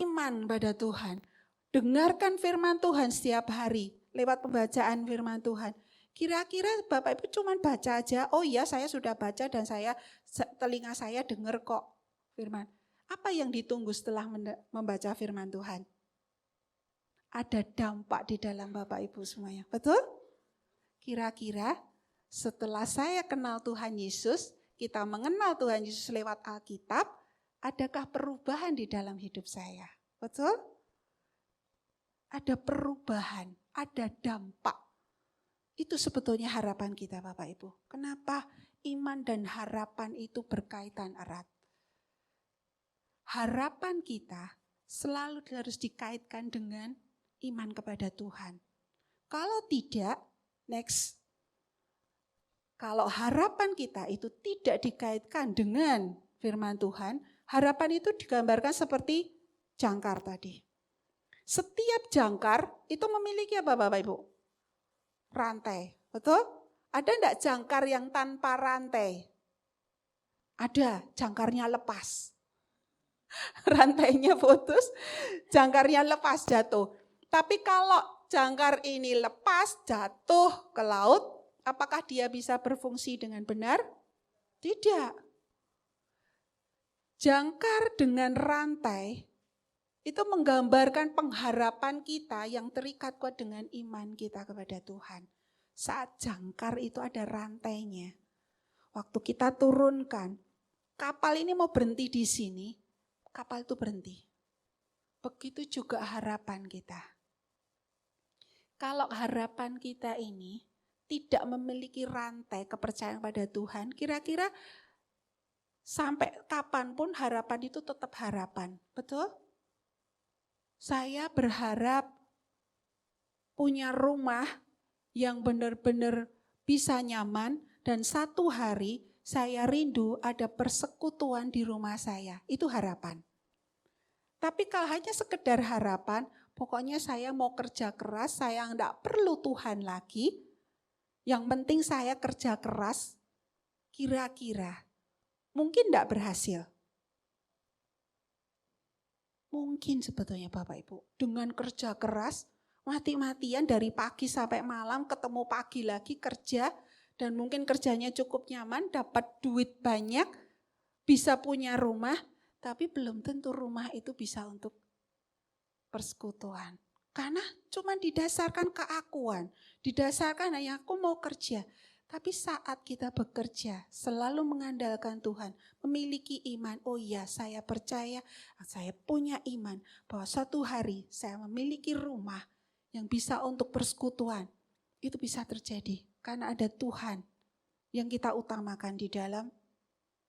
iman pada Tuhan, dengarkan firman Tuhan setiap hari lewat pembacaan firman Tuhan. Kira-kira Bapak Ibu cuma baca aja, oh iya saya sudah baca dan telinga saya dengar kok firman. Apa yang ditunggu setelah membaca firman Tuhan? Ada dampak di dalam Bapak Ibu semuanya, betul? Kira-kira setelah saya kenal Tuhan Yesus, kita mengenal Tuhan Yesus lewat Alkitab, adakah perubahan di dalam hidup saya? Betul? Ada perubahan, ada dampak. Itu sebetulnya harapan kita Bapak Ibu. Kenapa iman dan harapan itu berkaitan erat? Harapan kita selalu harus dikaitkan dengan iman kepada Tuhan. Kalau tidak, next. Kalau harapan kita itu tidak dikaitkan dengan firman Tuhan, harapan itu digambarkan seperti jangkar tadi. Setiap jangkar itu memiliki apa Bapak Ibu? Rantai, betul? Ada enggak jangkar yang tanpa rantai? Ada, jangkarnya lepas. Rantainya putus, jangkarnya lepas jatuh. Tapi kalau jangkar ini lepas jatuh ke laut, apakah dia bisa berfungsi dengan benar? Tidak. Jangkar dengan rantai itu menggambarkan pengharapan kita yang terikat kuat dengan iman kita kepada Tuhan. Saat jangkar itu ada rantainya. Waktu kita turunkan, kapal ini mau berhenti di sini, kapal itu berhenti. Begitu juga harapan kita. Kalau harapan kita ini tidak memiliki rantai kepercayaan pada Tuhan, kira-kira sampai kapanpun harapan itu tetap harapan. Betul? Saya berharap punya rumah yang benar-benar bisa nyaman dan satu hari saya rindu ada persekutuan di rumah saya. Itu harapan. Tapi kalau hanya sekedar harapan, pokoknya saya mau kerja keras, saya enggak perlu Tuhan lagi. Yang penting saya kerja keras, kira-kira mungkin enggak berhasil. Mungkin sebetulnya Bapak Ibu, dengan kerja keras, mati-matian dari pagi sampai malam, ketemu pagi lagi kerja, dan mungkin kerjanya cukup nyaman, dapat duit banyak, bisa punya rumah, tapi belum tentu rumah itu bisa untuk persekutuan. Karena cuma didasarkan keakuan, didasarkan hanya aku mau kerja. Tapi saat kita bekerja, selalu mengandalkan Tuhan, memiliki iman. Oh iya, saya percaya, saya punya iman bahwa suatu hari saya memiliki rumah yang bisa untuk persekutuan. Itu bisa terjadi karena ada Tuhan yang kita utamakan di dalam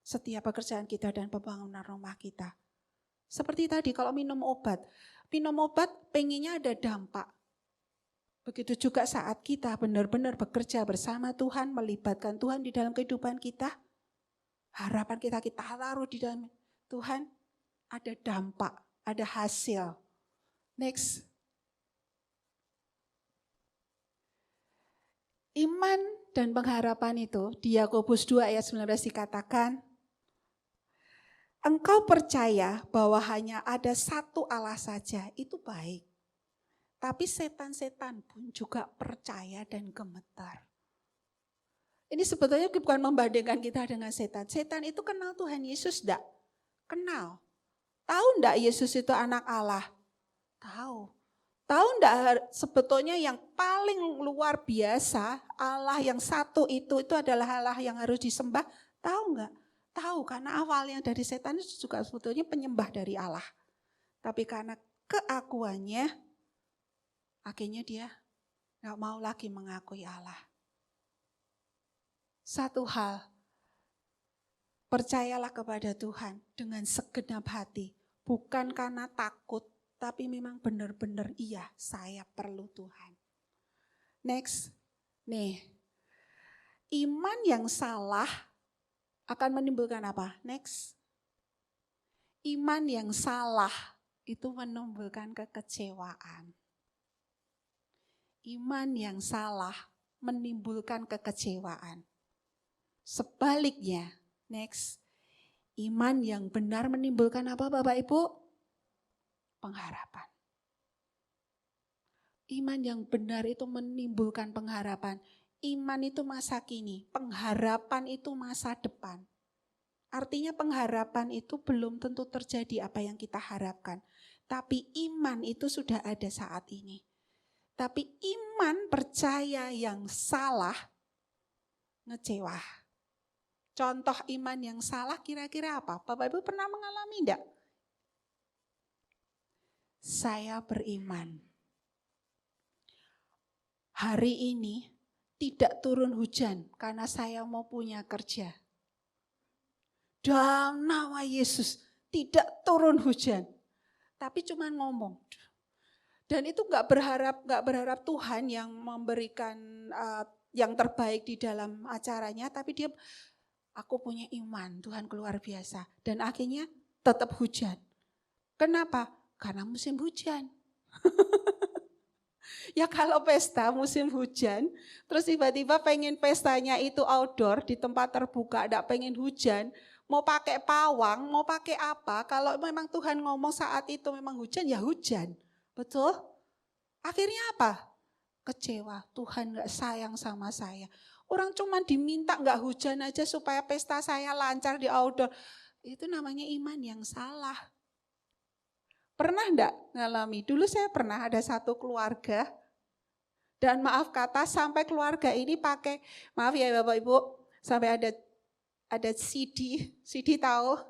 setiap pekerjaan kita dan pembangunan rumah kita. Seperti tadi kalau minum obat pengennya ada dampak. Begitu juga saat kita benar-benar bekerja bersama Tuhan, melibatkan Tuhan di dalam kehidupan kita, harapan kita taruh di dalam Tuhan, ada dampak, ada hasil. Next. Iman dan pengharapan itu, di Yakobus 2 ayat 19 dikatakan, engkau percaya bahwa hanya ada satu Allah saja, itu baik. Tapi setan-setan pun juga percaya dan gemetar. Ini sebetulnya bukan membandingkan kita dengan setan. Setan itu kenal Tuhan Yesus enggak? Kenal. Tahu enggak Yesus itu anak Allah? Tahu. Tahu enggak sebetulnya yang paling luar biasa, Allah yang satu itu adalah Allah yang harus disembah? Tahu enggak? tahu karena awalnya dari setan itu juga sebetulnya penyembah dari Allah. Tapi karena keakuannya, akhirnya dia gak mau lagi mengakui Allah. Satu hal, percayalah kepada Tuhan dengan segenap hati. Bukan karena takut, tapi memang benar-benar iya, saya perlu Tuhan. Next, nih, iman yang salah akan menimbulkan apa? Next, iman yang salah itu menimbulkan kekecewaan. Iman yang salah menimbulkan kekecewaan. Sebaliknya, next, iman yang benar menimbulkan apa Bapak Ibu? Pengharapan. Iman yang benar itu menimbulkan pengharapan. Iman itu masa kini, pengharapan itu masa depan. Artinya pengharapan itu belum tentu terjadi apa yang kita harapkan. Tapi iman itu sudah ada saat ini. Tapi iman percaya yang salah, ngecewa. Contoh iman yang salah kira-kira apa? Bapak Ibu pernah mengalami enggak? Saya beriman. Hari ini tidak turun hujan karena saya mau punya kerja. Dalam nama Yesus tidak turun hujan. Tapi cuma ngomong. Dan itu gak berharap Tuhan yang memberikan yang terbaik di dalam acaranya. Tapi dia, aku punya iman, Tuhan luar biasa. Dan akhirnya tetap hujan. Kenapa? Karena musim hujan. Ya kalau pesta musim hujan, terus tiba-tiba pengen pestanya itu outdoor di tempat terbuka, gak pengen hujan. Mau pakai pawang, mau pakai apa, kalau memang Tuhan ngomong saat itu memang hujan, ya hujan. Betul? Akhirnya apa? Kecewa, Tuhan gak sayang sama saya. Orang cuma diminta gak hujan aja supaya pesta saya lancar di outdoor. Itu namanya iman yang salah. Pernah enggak ngalami? Dulu saya pernah ada satu keluarga. Dan maaf kata sampai keluarga ini pakai, maaf ya Bapak Ibu, sampai ada CD tahu?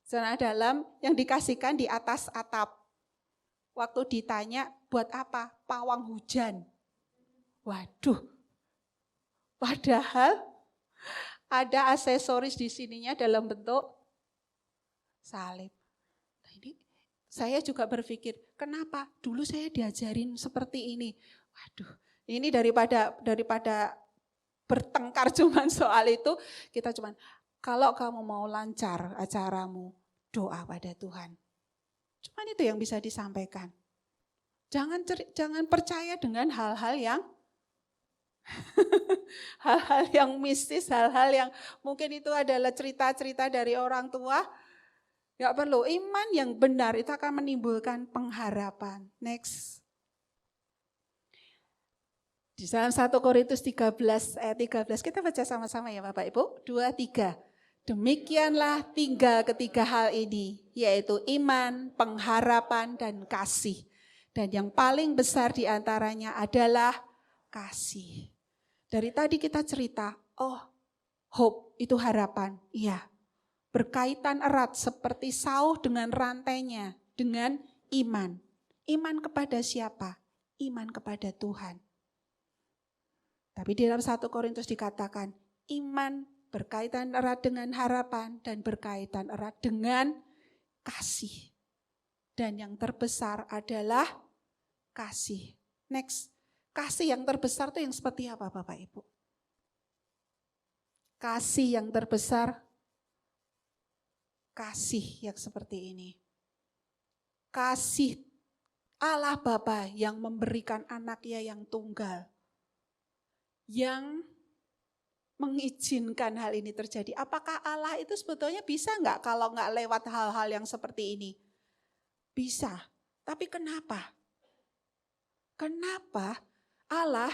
Zona dalam yang dikasihkan di atas atap. Waktu ditanya buat apa? Pawang hujan. Waduh. Padahal ada aksesoris di sininya dalam bentuk salib. Nah, ini saya juga berpikir, kenapa? Dulu saya diajarin seperti ini. Waduh, ini daripada bertengkar cuman soal itu, kita cuman kalau kamu mau lancar acaramu, doa pada Tuhan. Cuman itu yang bisa disampaikan. Jangan percaya dengan hal-hal yang hal-hal yang mistis, hal-hal yang mungkin itu adalah cerita-cerita dari orang tua. Gak perlu, iman yang benar itu akan menimbulkan pengharapan. Next. Di dalam 1 Korintus 13 ayat 13 kita baca sama-sama ya Bapak Ibu. 2, 3. Demikianlah tinggal ketiga hal ini, yaitu iman, pengharapan, dan kasih. Dan yang paling besar di antaranya adalah kasih. Dari tadi kita cerita, oh hope itu harapan. Iya, berkaitan erat seperti sauh dengan rantainya, dengan iman. Iman kepada siapa? Iman kepada Tuhan. Tapi di dalam 1 Korintus dikatakan, iman berkaitan erat dengan harapan dan berkaitan erat dengan kasih. Dan yang terbesar adalah kasih. Next, kasih yang terbesar itu yang seperti apa Bapak Ibu? Kasih yang terbesar, kasih yang seperti ini. Kasih Allah Bapa yang memberikan anaknya yang tunggal. Yang mengizinkan hal ini terjadi. Apakah Allah itu sebetulnya bisa enggak kalau enggak lewat hal-hal yang seperti ini? Bisa. Tapi kenapa? Kenapa Allah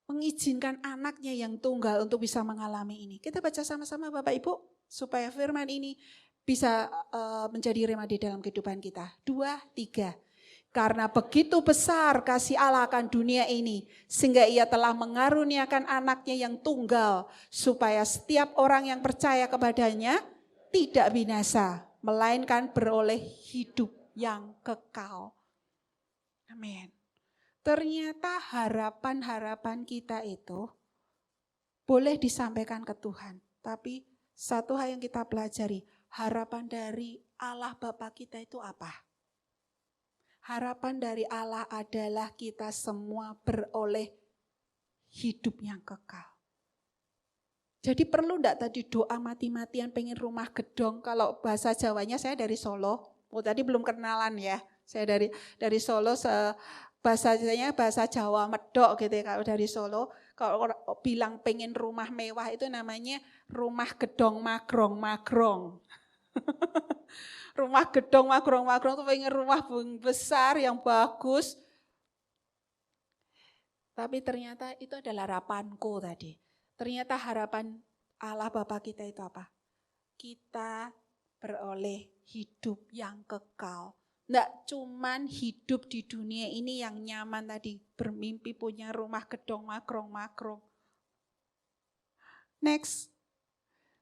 mengizinkan anaknya yang tunggal untuk bisa mengalami ini? Kita baca sama-sama Bapak Ibu supaya firman ini bisa menjadi rema di dalam kehidupan kita. 2, 3. Karena begitu besar kasih Allah akan dunia ini, sehingga ia telah mengaruniakan anaknya yang tunggal, supaya setiap orang yang percaya kepadanya tidak binasa, melainkan beroleh hidup yang kekal. Amin. Ternyata harapan-harapan kita itu boleh disampaikan ke Tuhan. Tapi satu hal yang kita pelajari, harapan dari Allah Bapa kita itu apa? Harapan dari Allah adalah kita semua beroleh hidup yang kekal. Jadi perlu enggak tadi doa mati-matian pengen rumah gedong? Kalau bahasa Jawanya saya dari Solo. Oh tadi belum kenalan ya. Saya dari Solo, bahasanya bahasa Jawa medok gitu ya kalau dari Solo. Kalau orang bilang pengen rumah mewah itu namanya rumah gedong magrong-magrong. Rumah gedong magrong-magrong itu pengen rumah besar yang bagus. Tapi ternyata itu adalah harapanku tadi. Ternyata harapan Allah Bapa kita itu apa? Kita beroleh hidup yang kekal. Enggak cuman hidup di dunia ini yang nyaman tadi. Bermimpi punya rumah gedong magrong-magrong. Next.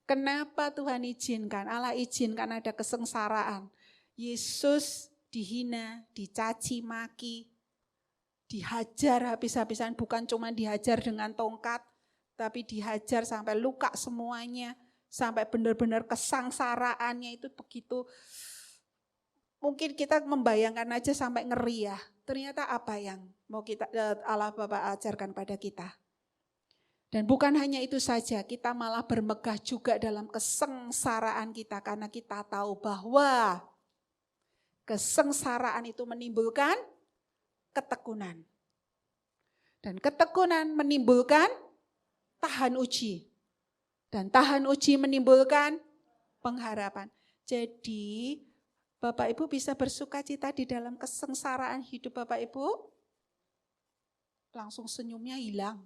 Kenapa Tuhan izinkan? Allah izinkan ada kesengsaraan. Yesus dihina, dicaci maki, dihajar habis-habisan. Bukan cuma dihajar dengan tongkat, tapi dihajar sampai luka semuanya. Sampai benar-benar kesengsaraannya itu begitu. Mungkin kita membayangkan aja sampai ngeri ya. Ternyata apa yang mau kita Allah Bapa ajarkan pada kita. Dan bukan hanya itu saja, kita malah bermegah juga dalam kesengsaraan kita. Karena kita tahu bahwa kesengsaraan itu menimbulkan ketekunan. Dan ketekunan menimbulkan tahan uji. Dan tahan uji menimbulkan pengharapan. Jadi Bapak Ibu bisa bersuka cita di dalam kesengsaraan hidup Bapak Ibu. Langsung senyumnya hilang.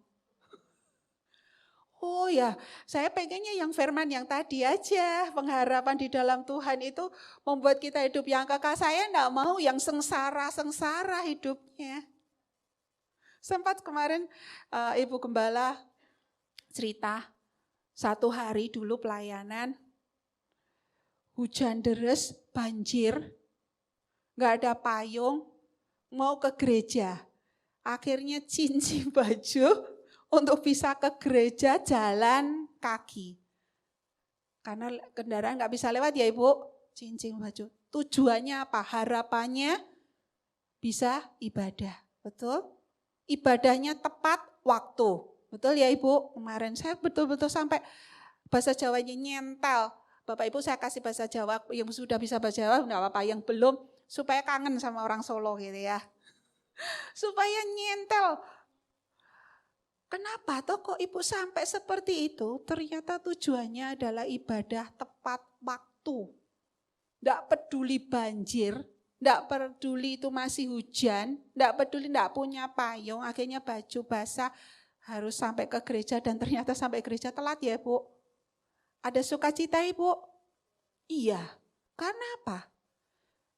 Oh ya, saya pengennya yang firman yang tadi aja. Pengharapan di dalam Tuhan itu membuat kita hidup yang kekal. Saya enggak mau yang sengsara hidupnya. Sempat kemarin Ibu Gembala cerita, satu hari dulu pelayanan, hujan deres, banjir, enggak ada payung, mau ke gereja. Akhirnya cincin baju, untuk bisa ke gereja jalan kaki. Karena kendaraan nggak bisa lewat ya Ibu, cincin baju. Tujuannya apa? Harapannya bisa ibadah, betul? Ibadahnya tepat waktu, betul ya Ibu? Kemarin saya betul-betul sampai bahasa Jawanya nyentel. Bapak Ibu saya kasih bahasa Jawa, yang sudah bisa bahasa Jawa enggak apa-apa, yang belum supaya kangen sama orang Solo gitu ya. Supaya nyentel. Kenapa toh kok Ibu sampai seperti itu? Ternyata tujuannya adalah ibadah tepat waktu. Tidak peduli banjir, tidak peduli itu masih hujan, tidak peduli tidak punya payung, akhirnya baju basah harus sampai ke gereja dan ternyata sampai gereja telat ya Bu. Ada sukacita Ibu? Iya. Karena apa?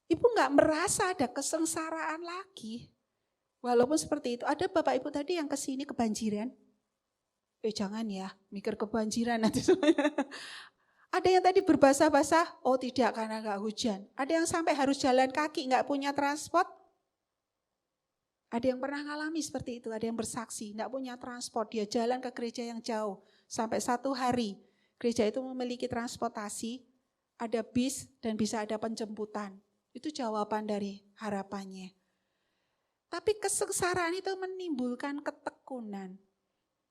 Ibu nggak merasa ada kesengsaraan lagi. Walaupun seperti itu, ada Bapak Ibu tadi yang kesini kebanjiran. Jangan ya, mikir kebanjiran nanti semuanya. Ada yang tadi berbasah-basah, oh tidak karena nggak hujan. Ada yang sampai harus jalan kaki, nggak punya transport. Ada yang pernah ngalami seperti itu, ada yang bersaksi, nggak punya transport, dia jalan ke gereja yang jauh. Sampai satu hari, gereja itu memiliki transportasi, ada bis dan bisa ada penjemputan. Itu jawaban dari harapannya. Tapi kesengsaraan itu menimbulkan ketekunan.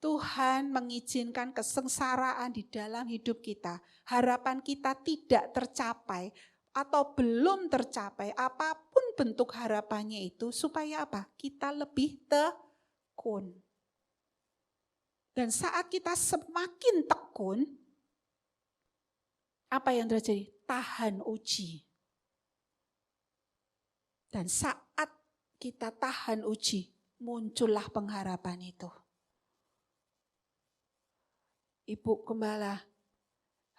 Tuhan mengizinkan kesengsaraan di dalam hidup kita. Harapan kita tidak tercapai atau belum tercapai apapun bentuk harapannya itu supaya apa? Kita lebih tekun. Dan saat kita semakin tekun, apa yang terjadi? Tahan uji. Dan saat kita tahan uji, muncullah pengharapan itu. Ibu Gembala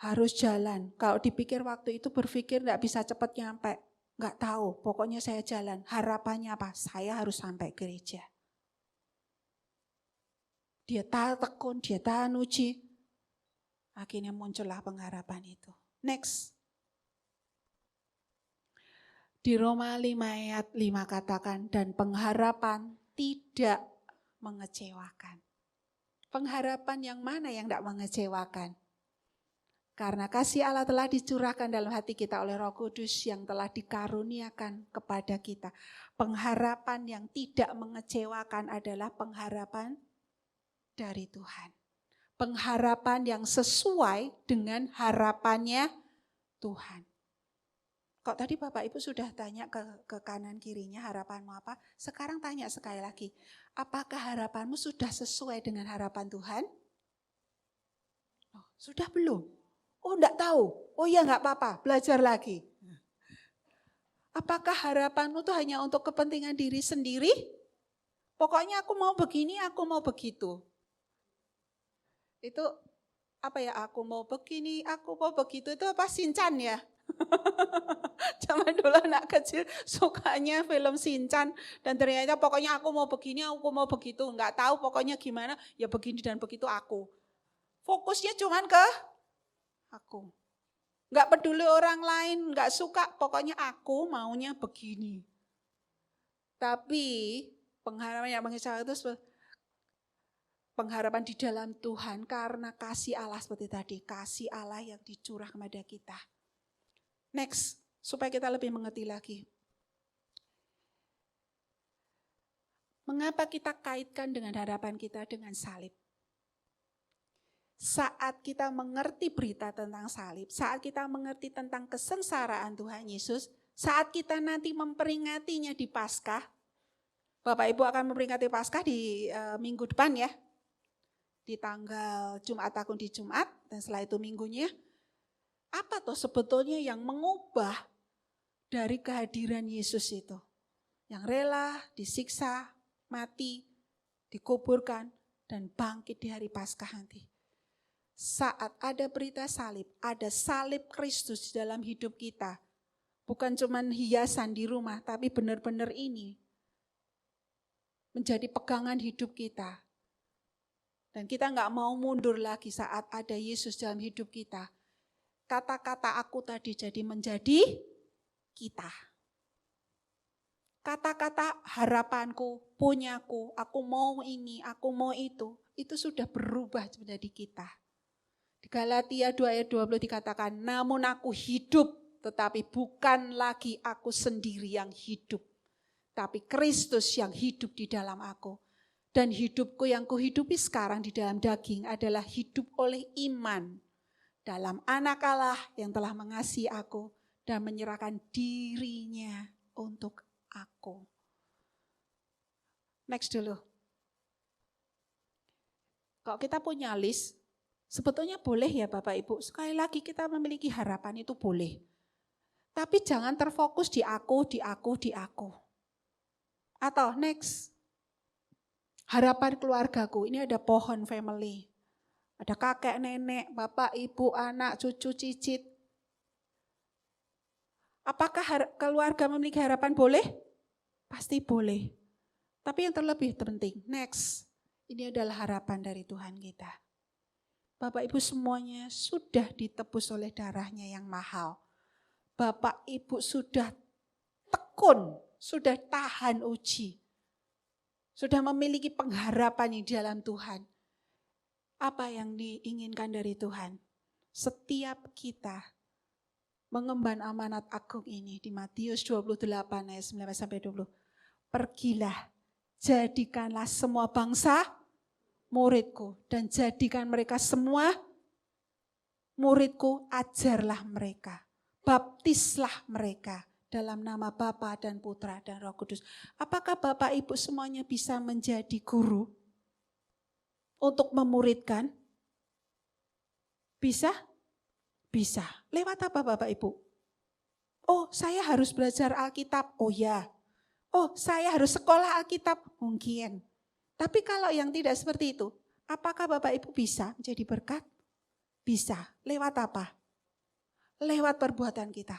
harus jalan. Kalau dipikir waktu itu berpikir tidak bisa cepat nyampe. Nggak tahu, pokoknya saya jalan. Harapannya apa? Saya harus sampai gereja. Dia tekun, dia tahan uji. Akhirnya muncullah pengharapan itu. Next. Di Roma 5 ayat 5 katakan, dan pengharapan tidak mengecewakan. Pengharapan yang mana yang tidak mengecewakan? Karena kasih Allah telah dicurahkan dalam hati kita oleh Roh Kudus yang telah dikaruniakan kepada kita. Pengharapan yang tidak mengecewakan adalah pengharapan dari Tuhan. Pengharapan yang sesuai dengan harapannya Tuhan. Kok tadi Bapak Ibu sudah tanya ke kanan kirinya harapanmu apa? Sekarang tanya sekali lagi. Apakah harapanmu sudah sesuai dengan harapan Tuhan? Oh, sudah belum? Oh enggak tahu, oh ya enggak apa-apa, belajar lagi. Apakah harapanmu tuh hanya untuk kepentingan diri sendiri? Pokoknya aku mau begini, aku mau begitu. Itu apa ya, aku mau begini, aku mau begitu, itu apa Shinchan ya? Zaman dulu anak kecil sukanya film Shinchan dan ternyata pokoknya aku mau begini, aku mau begitu. Enggak tahu pokoknya gimana, ya begini dan begitu aku. Fokusnya cuman ke aku. Enggak peduli orang lain, enggak suka, pokoknya aku maunya begini. Tapi pengharapan yang mengecewakan itu pengharapan di dalam Tuhan karena kasih Allah seperti tadi. Kasih Allah yang dicurah kepada kita. Next, supaya kita lebih mengerti lagi. Mengapa kita kaitkan dengan harapan kita dengan salib? Saat kita mengerti berita tentang salib, saat kita mengerti tentang kesengsaraan Tuhan Yesus, saat kita nanti memperingatinya di Paskah, Bapak Ibu akan memperingati Paskah di minggu depan ya, di tanggal Jumat Agung di Jumat, dan setelah itu minggunya, apa tuh sebetulnya yang mengubah dari kehadiran Yesus itu? Yang rela disiksa, mati, dikuburkan, dan bangkit di hari Paskah nanti. Saat ada berita salib, ada salib Kristus di dalam hidup kita. Bukan cuma hiasan di rumah, tapi benar-benar ini menjadi pegangan hidup kita. Dan kita nggak mau mundur lagi saat ada Yesus dalam hidup kita. Kata-kata aku tadi jadi menjadi kita. Kata-kata harapanku, punyaku, aku mau ini, aku mau itu sudah berubah menjadi kita. Di Galatia 2 ayat 20 dikatakan, namun aku hidup, tetapi bukan lagi aku sendiri yang hidup. Tapi Kristus yang hidup di dalam aku. Dan hidupku yang kuhidupi sekarang di dalam daging adalah hidup oleh iman. Dalam anak Allah yang telah mengasihi aku dan menyerahkan dirinya untuk aku. Next dulu. Kalau kita punya list, sebetulnya boleh ya Bapak Ibu, sekali lagi kita memiliki harapan itu boleh. Tapi jangan terfokus di aku. Atau next, harapan keluargaku, ini ada pohon family. Ada kakek, nenek, bapak, ibu, anak, cucu, cicit. Apakah keluarga memiliki harapan boleh? Pasti boleh. Tapi yang terlebih penting, next, ini adalah harapan dari Tuhan kita. Bapak Ibu semuanya sudah ditebus oleh darahnya yang mahal. Bapak Ibu sudah tekun, sudah tahan uji. Sudah memiliki pengharapan di dalam Tuhan. Apa yang diinginkan dari Tuhan? Setiap kita mengemban amanat agung ini di Matius 28 ayat 19-20. Pergilah, jadikanlah semua bangsa muridku dan jadikan mereka semua muridku, ajarlah mereka, baptislah mereka dalam nama Bapa dan Putra dan Roh Kudus. Apakah Bapak Ibu semuanya bisa menjadi guru untuk memuridkan? Bisa? Bisa. Lewat apa Bapak Ibu? Oh, saya harus belajar Alkitab. Oh ya. Oh, saya harus sekolah Alkitab. Mungkin. Tapi kalau yang tidak seperti itu, apakah Bapak Ibu bisa menjadi berkat? Bisa. Lewat apa? Lewat perbuatan kita.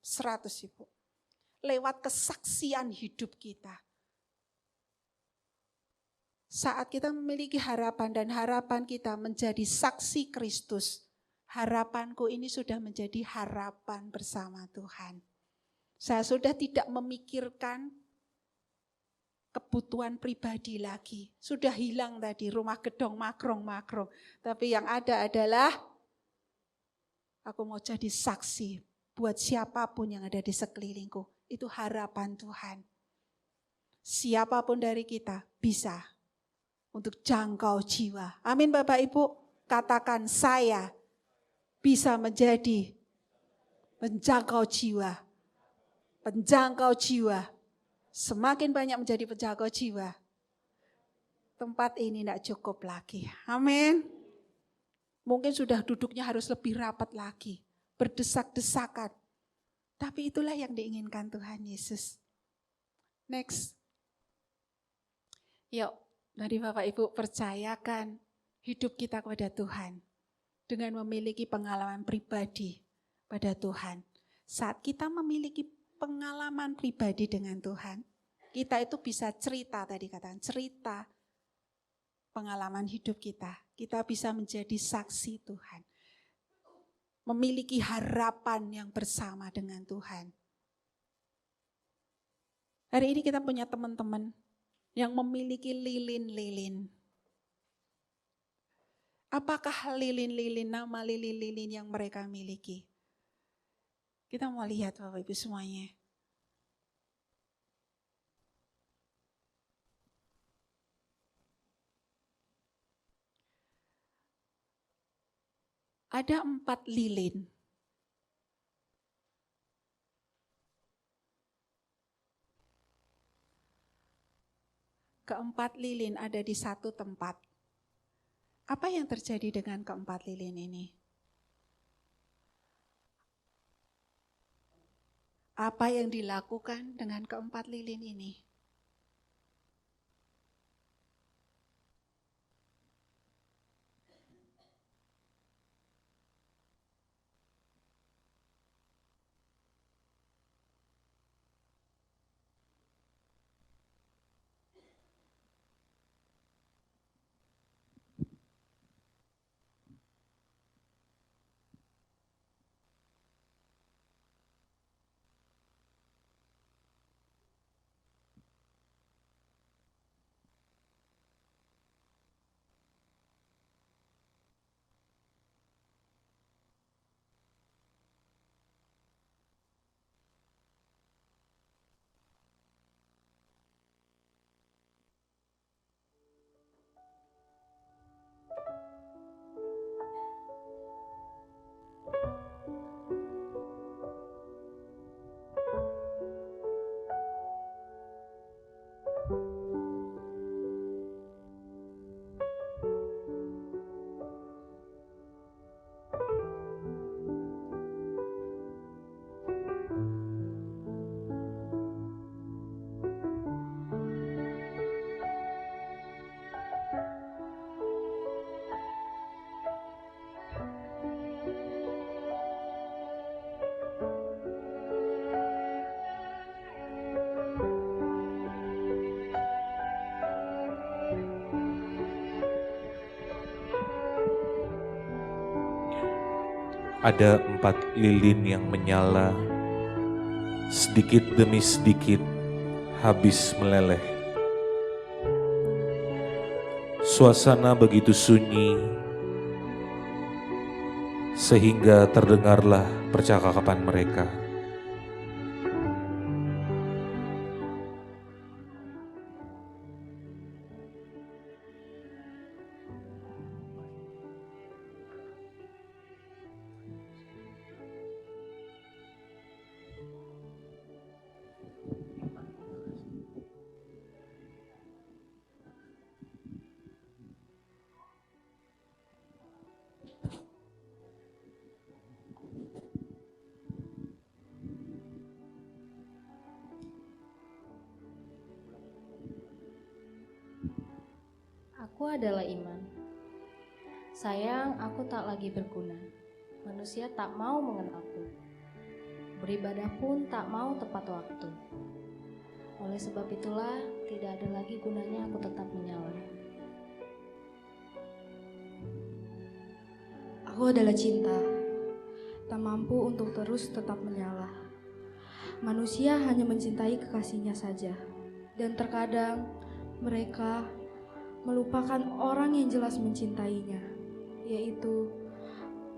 100 Ibu. lewat kesaksian hidup kita. Saat kita memiliki harapan dan harapan kita menjadi saksi Kristus, harapanku ini sudah menjadi harapan bersama Tuhan. Saya sudah tidak memikirkan kebutuhan pribadi lagi. Sudah hilang tadi rumah gedong makrong-makrong. Tapi yang ada adalah aku mau jadi saksi buat siapapun yang ada di sekelilingku. Itu harapan Tuhan. Siapapun dari kita bisa untuk jangkau jiwa. Amin Bapak Ibu. Katakan saya bisa menjadi penjangkau jiwa. Penjangkau jiwa. Semakin banyak menjadi penjangkau jiwa. Tempat ini tidak cukup lagi. Amin. Mungkin sudah duduknya harus lebih rapat lagi. Berdesak-desakan. Tapi itulah yang diinginkan Tuhan Yesus. Next. Yuk, dari Bapak Ibu percayakan hidup kita kepada Tuhan. Dengan memiliki pengalaman pribadi pada Tuhan. Saat kita memiliki pengalaman pribadi dengan Tuhan, kita itu bisa cerita tadi katakan, cerita pengalaman hidup kita. Kita bisa menjadi saksi Tuhan. Memiliki harapan yang bersama dengan Tuhan. Hari ini kita punya teman-teman yang memiliki lilin-lilin. Apakah lilin-lilin, nama lilin-lilin yang mereka miliki? Kita mau lihat Bapak Ibu semuanya. Ada 4 lilin. Keempat lilin ada di satu tempat. Apa yang terjadi dengan keempat lilin ini? Apa yang dilakukan dengan keempat lilin ini? Ada 4 lilin yang menyala, sedikit demi sedikit habis meleleh. Suasana begitu sunyi, sehingga terdengarlah percakapan mereka. Aku adalah iman. Sayang, aku tak lagi berguna. Manusia tak mau mengenalku. beribadah pun tak mau tepat waktu. Oleh sebab itulah, tidak ada lagi gunanya aku tetap menyala. Aku adalah cinta, tak mampu untuk terus tetap menyala. Manusia hanya mencintai kekasihnya saja, dan terkadang mereka melupakan orang yang jelas mencintainya, yaitu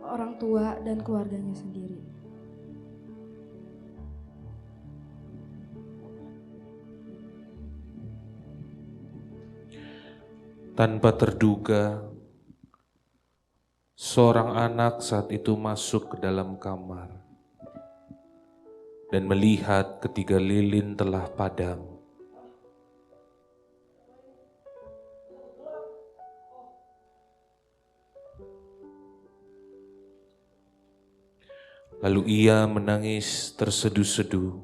orang tua dan keluarganya sendiri. Tanpa terduga, seorang anak saat itu masuk ke dalam kamar dan melihat ketiga lilin telah padam. Lalu ia menangis terseduh-seduh.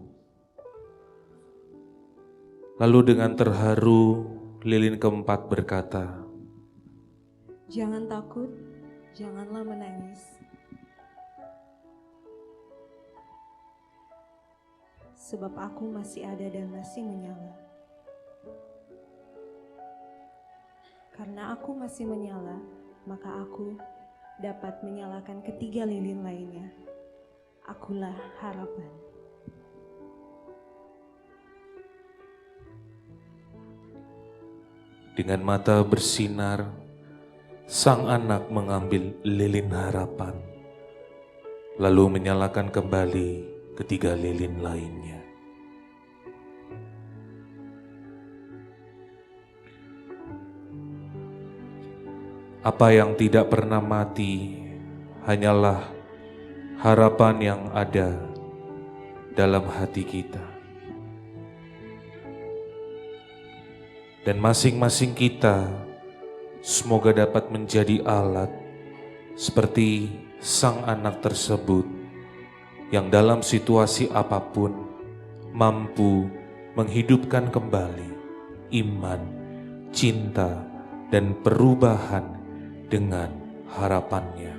Lalu dengan terharu, lilin keempat berkata, Jangan takut, janganlah menangis. Sebab aku masih ada dan masih menyala. Karena aku masih menyala, maka aku dapat menyalakan ketiga lilin lainnya. Akulah harapan. Dengan mata bersinar, sang anak mengambil lilin harapan, lalu menyalakan kembali ketiga lilin lainnya. Apa yang tidak pernah mati hanyalah harapan yang ada dalam hati kita. Dan masing-masing kita semoga dapat menjadi alat seperti sang anak tersebut yang dalam situasi apapun mampu menghidupkan kembali iman, cinta, dan perubahan dengan harapannya.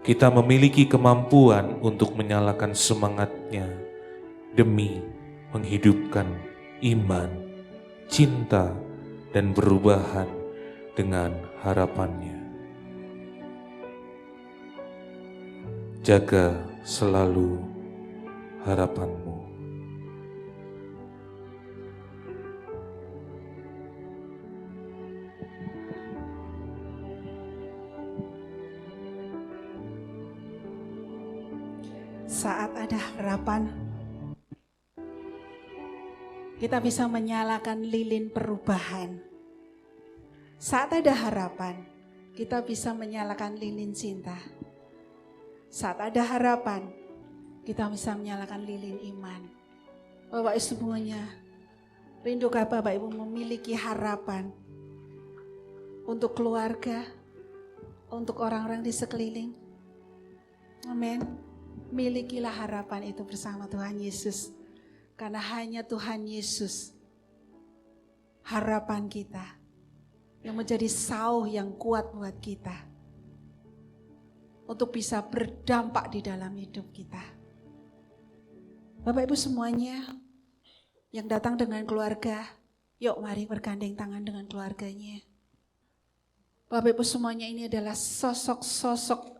Kita memiliki kemampuan untuk menyalakan semangatnya demi menghidupkan iman, cinta, dan perubahan dengan harapannya. Jaga selalu harapanmu. Saat ada harapan, kita bisa menyalakan lilin perubahan. Saat ada harapan, kita bisa menyalakan lilin cinta. Saat ada harapan, kita bisa menyalakan lilin iman. Bapak Ibu semuanya, rindukah Bapak Ibu memiliki harapan untuk keluarga, untuk orang-orang di sekeliling? Amin. Milikilah harapan itu bersama Tuhan Yesus. Karena hanya Tuhan Yesus, harapan kita, yang menjadi sauh yang kuat buat kita, untuk bisa berdampak di dalam hidup kita. Bapak Ibu semuanya, yang datang dengan keluarga, yuk mari bergandeng tangan dengan keluarganya. Bapak Ibu semuanya, ini adalah sosok-sosok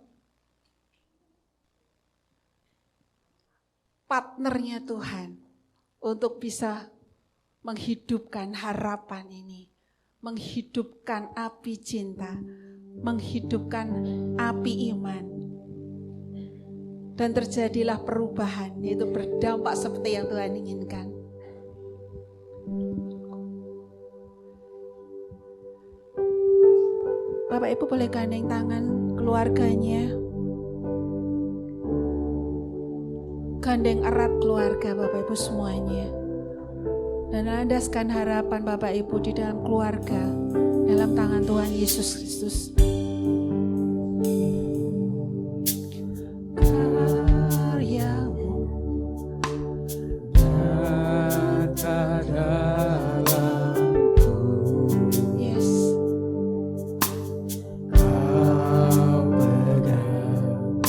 partnernya Tuhan untuk bisa menghidupkan harapan ini, menghidupkan api cinta, menghidupkan api iman. Dan terjadilah perubahan, yaitu berdampak seperti yang Tuhan inginkan. Bapak Ibu boleh gandeng tangan keluarganya. Gandeng erat keluarga Bapak Ibu semuanya. Dan landaskan harapan Bapak Ibu di dalam keluarga, dalam tangan Tuhan Yesus Kristus. Karyamu nyata dalamku. Yes. Kau pegang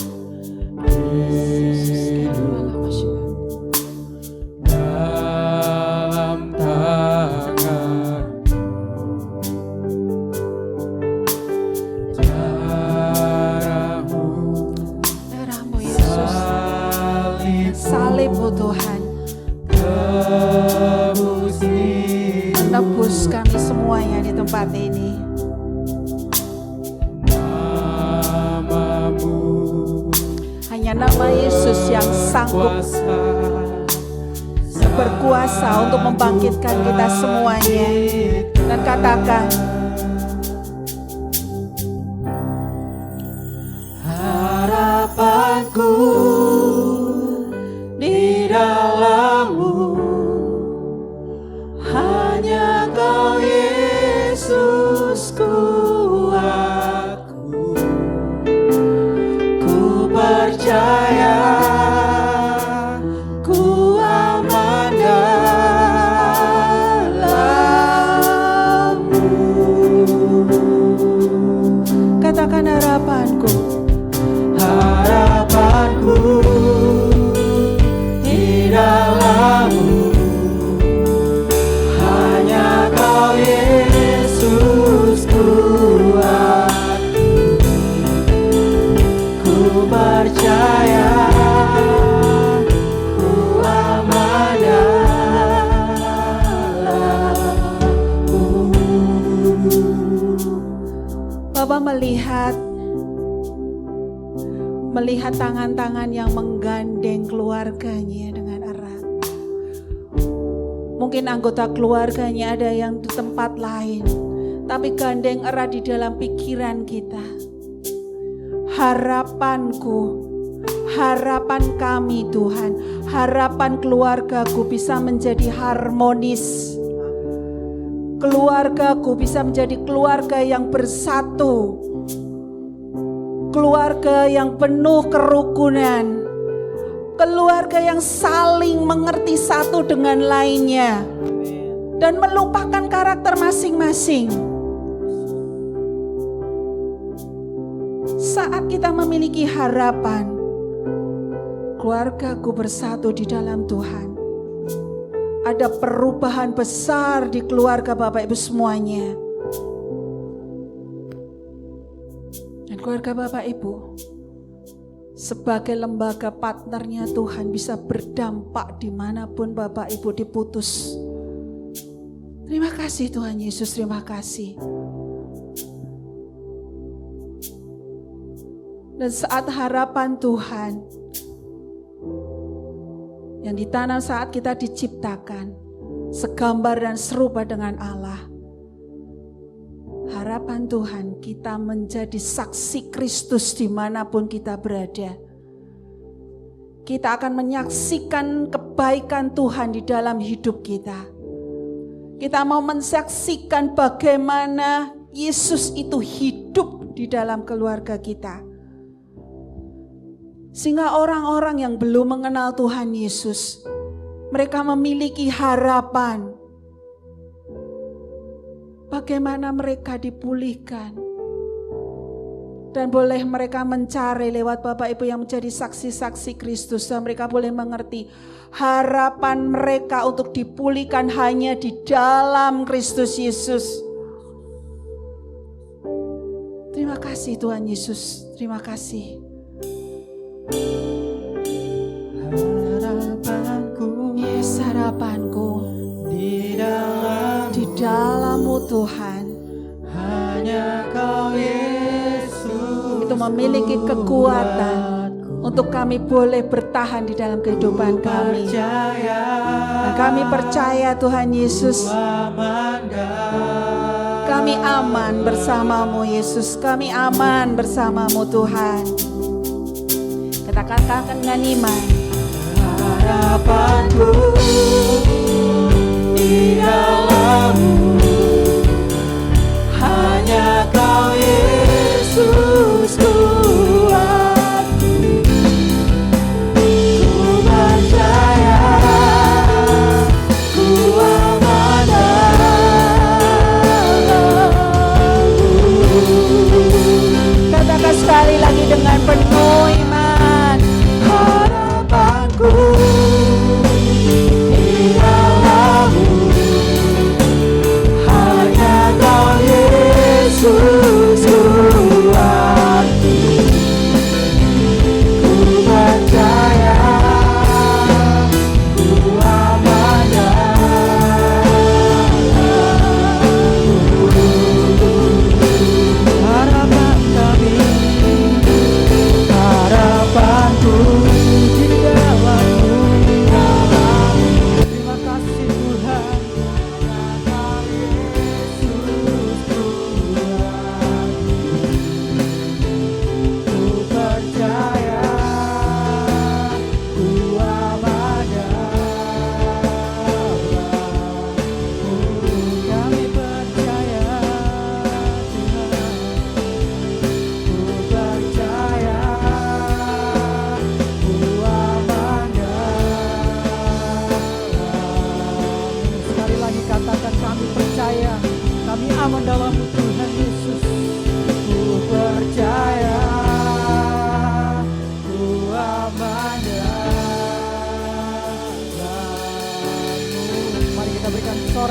tempat ini. Hanya nama Yesus yang sanggup berkuasa untuk membangkitkan kita semuanya. Dan katakan, harapanku di dalam-Mu, hanya Kau Yesus kuatku. Ku percaya, ku aman dalam-Mu. katakan harapanku. Harapanku di dalam-Mu, hanya Kau Yesus kuatku. Ku percaya, ku aman dalam-Mu. Bapa melihat tangan-tangan yang menggandeng keluarganya dengan erat. Mungkin anggota keluarganya ada yang di tempat lain, tapi gandeng erat di dalam pikiran kita. Harapanku, harapan kami Tuhan, harapan keluargaku bisa menjadi harmonis. Keluargaku bisa menjadi keluarga yang bersatu. Keluarga yang penuh kerukunan, keluarga yang saling mengerti satu dengan lainnya dan melupakan karakter masing-masing. Saat kita memiliki harapan, keluargaku bersatu di dalam Tuhan, ada perubahan besar di keluarga Bapak Ibu semuanya. Keluarga Bapak Ibu sebagai lembaga partnernya Tuhan bisa berdampak dimanapun Bapak Ibu diputus. Terima kasih Tuhan Yesus, terima kasih. Dan saat harapan Tuhan yang ditanam saat kita diciptakan segambar dan serupa dengan Allah, harapan Tuhan kita menjadi saksi Kristus dimanapun kita berada. Kita akan menyaksikan kebaikan Tuhan di dalam hidup kita. Kita mau menyaksikan bagaimana Yesus itu hidup di dalam keluarga kita. Sehingga orang-orang yang belum mengenal Tuhan Yesus, mereka memiliki harapan. Bagaimana mereka dipulihkan. Dan boleh mereka mencari lewat Bapak Ibu yang menjadi saksi-saksi Kristus. Dan mereka boleh mengerti harapan mereka untuk dipulihkan hanya di dalam Kristus Yesus. Terima kasih Tuhan Yesus. Terima kasih. Harapanku, Yes, harapanku di dalam-Mu Tuhan, hanya Kau Yesus itu memiliki kekuatan untuk kami boleh bertahan di dalam kehidupan kami. Dan kami percaya Tuhan Yesus, kami aman bersama-Mu Yesus, kami aman bersama-Mu Tuhan. Katakan dengan iman, harapanku di dalam-Mu, hanya Kau Yesus kuatku. Ku percaya, ku aman dalam-Mu. katakan sekali lagi dengan penuh iman, Harapanku di dalam-Mu, hanya Kau Yesus kuatku. Ku percaya, ku aman dalam-Mu.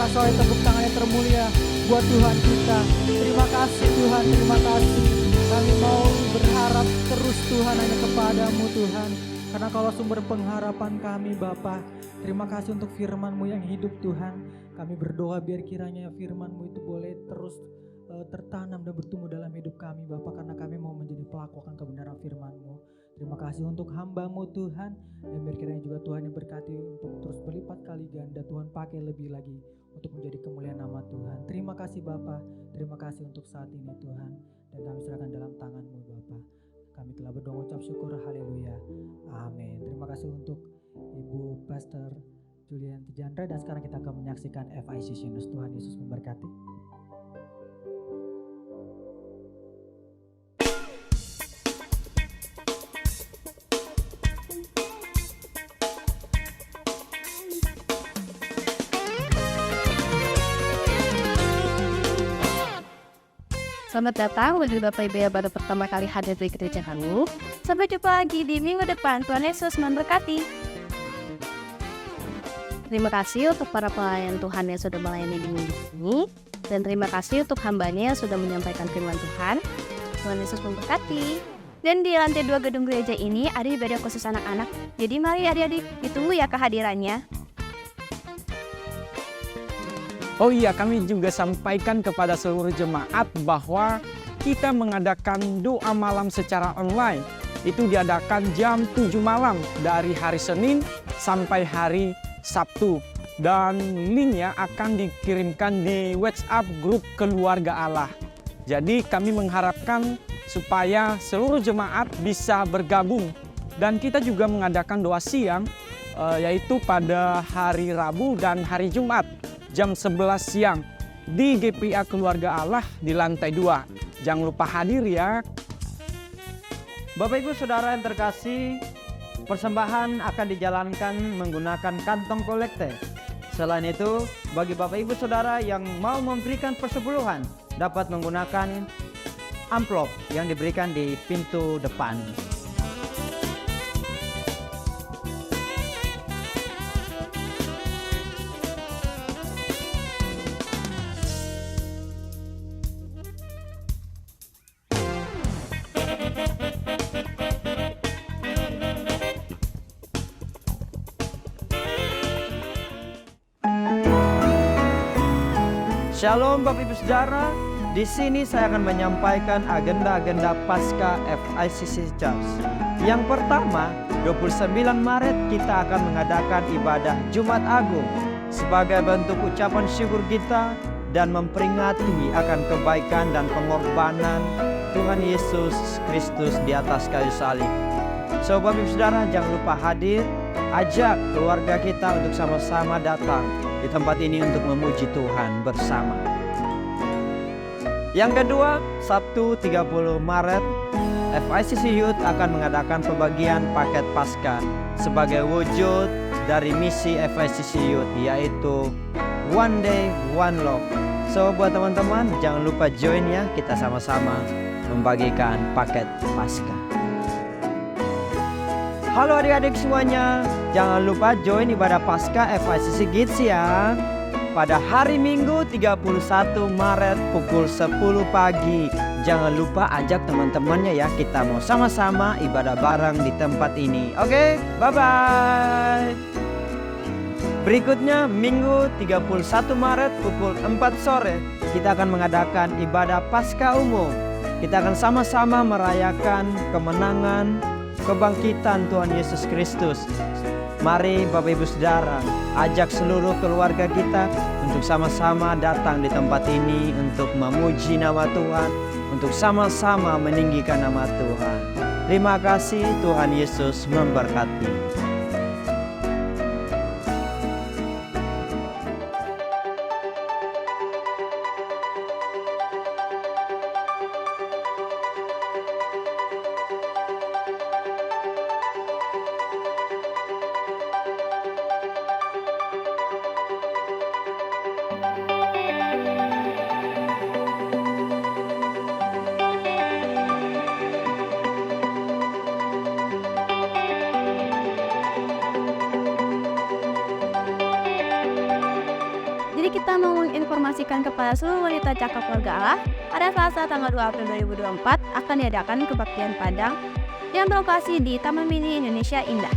sore tepuk tangan yang termulia buat Tuhan kita. Terima kasih Tuhan, terima kasih. Kami mau berharap terus Tuhan hanya kepadamu Tuhan. Karena kalau sumber pengharapan kami Bapa. Terima kasih untuk firman-Mu yang hidup Tuhan. Kami berdoa biar kiranya firman-Mu itu boleh terus tertanam dan bertumbuh dalam hidup kami Bapa. Karena kami mau menjadi pelaku akan kebenaran firman-Mu. Terima kasih untuk hamba-Mu Tuhan. Dan biar kiranya juga Tuhan yang berkati untuk terus berlipat kali ganda. Tuhan pakai lebih lagi untuk menjadi kemuliaan nama Tuhan. Terima kasih Bapa. Terima kasih untuk saat ini Tuhan. Dan kami serahkan dalam tangan-Mu Bapa. Kami telah berdoa ucap syukur, haleluya, amin. Terima kasih untuk Ibu Pastor Julian Tijandra. Dan sekarang kita akan menyaksikan FICC News. Tuhan Yesus memberkati. Selamat datang bagi Bapak Ibu yang baru pertama kali hadir di gereja kami. Sampai jumpa lagi di minggu depan. Tuhan Yesus memberkati. Terima kasih untuk para pelayan Tuhan yang sudah melayani di minggu ini. Dan terima kasih untuk hambanya yang sudah menyampaikan firman Tuhan. Tuhan Yesus memberkati. Dan di lantai 2 gedung gereja ini ada ibadah khusus anak-anak. Jadi mari adik-adik ditunggu ya kehadirannya. Oh iya, kami juga sampaikan kepada seluruh jemaat bahwa kita mengadakan doa malam secara online. Itu diadakan jam 7 malam dari hari Senin sampai hari Sabtu. Dan linknya akan dikirimkan di WhatsApp grup keluarga Allah. Jadi kami mengharapkan supaya seluruh jemaat bisa bergabung. Dan kita juga mengadakan doa siang, yaitu pada hari Rabu dan hari Jumat. Jam 11 siang di GPA Keluarga Allah di lantai 2. Jangan lupa hadir ya. Bapak Ibu Saudara yang terkasih, persembahan akan dijalankan menggunakan kantong kolekte. Selain itu, bagi Bapak Ibu Saudara yang mau memberikan persepuluhan dapat menggunakan amplop yang diberikan di pintu depan. Shalom Bapak Ibu Saudara, di sini saya akan menyampaikan agenda-agenda Pasca FICC Church. Yang pertama, 29 Maret kita akan mengadakan ibadah Jumat Agung sebagai bentuk ucapan syukur kita dan memperingati akan kebaikan dan pengorbanan Tuhan Yesus Kristus di atas kayu salib. So Bapak Ibu Saudara, jangan lupa hadir, ajak keluarga kita untuk sama-sama datang di tempat ini untuk memuji Tuhan bersama. Yang kedua, Sabtu 30 Maret, FICC Youth akan mengadakan pembagian paket Paskah sebagai wujud dari misi FICC Youth, yaitu One Day, One Love. So buat teman-teman, jangan lupa join ya, kita sama-sama membagikan paket Paskah. Halo adik-adik semuanya, jangan lupa join ibadah Paskah FICC Kids ya. Pada hari Minggu 31 Maret pukul 10 pagi. Jangan lupa ajak teman-temannya ya, kita mau sama-sama ibadah bareng di tempat ini. Oke, bye-bye. Berikutnya Minggu 31 Maret pukul 4 sore kita akan mengadakan ibadah Paskah umum. Kita akan sama-sama merayakan kemenangan kebangkitan Tuhan Yesus Kristus. Mari Bapak Ibu Saudara, ajak seluruh keluarga kita untuk sama-sama datang di tempat ini untuk memuji nama Tuhan, untuk sama-sama meninggikan nama Tuhan. Terima kasih, Tuhan Yesus memberkati. Jadi kita mau menginformasikan kepada seluruh wanita cakap keluarga Allah, pada Selasa tanggal 2 April 2024 akan diadakan kebaktian Padang yang berlokasi di Taman Mini Indonesia Indah.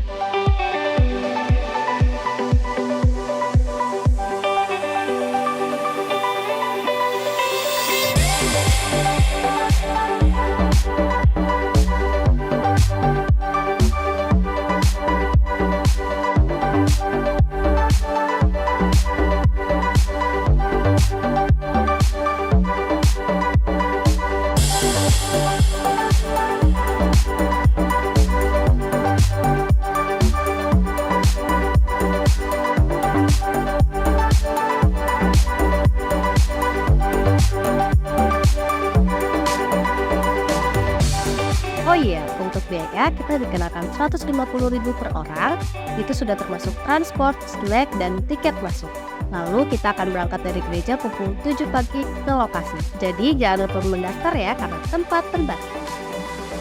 Oh iya, untuk biaya kita dikenakan 150.000 per orang, itu sudah termasuk transport, snack, dan tiket masuk. Lalu kita akan berangkat dari gereja pukul 7 pagi ke lokasi. Jadi jangan lupa mendaftar ya, karena tempat terbatas.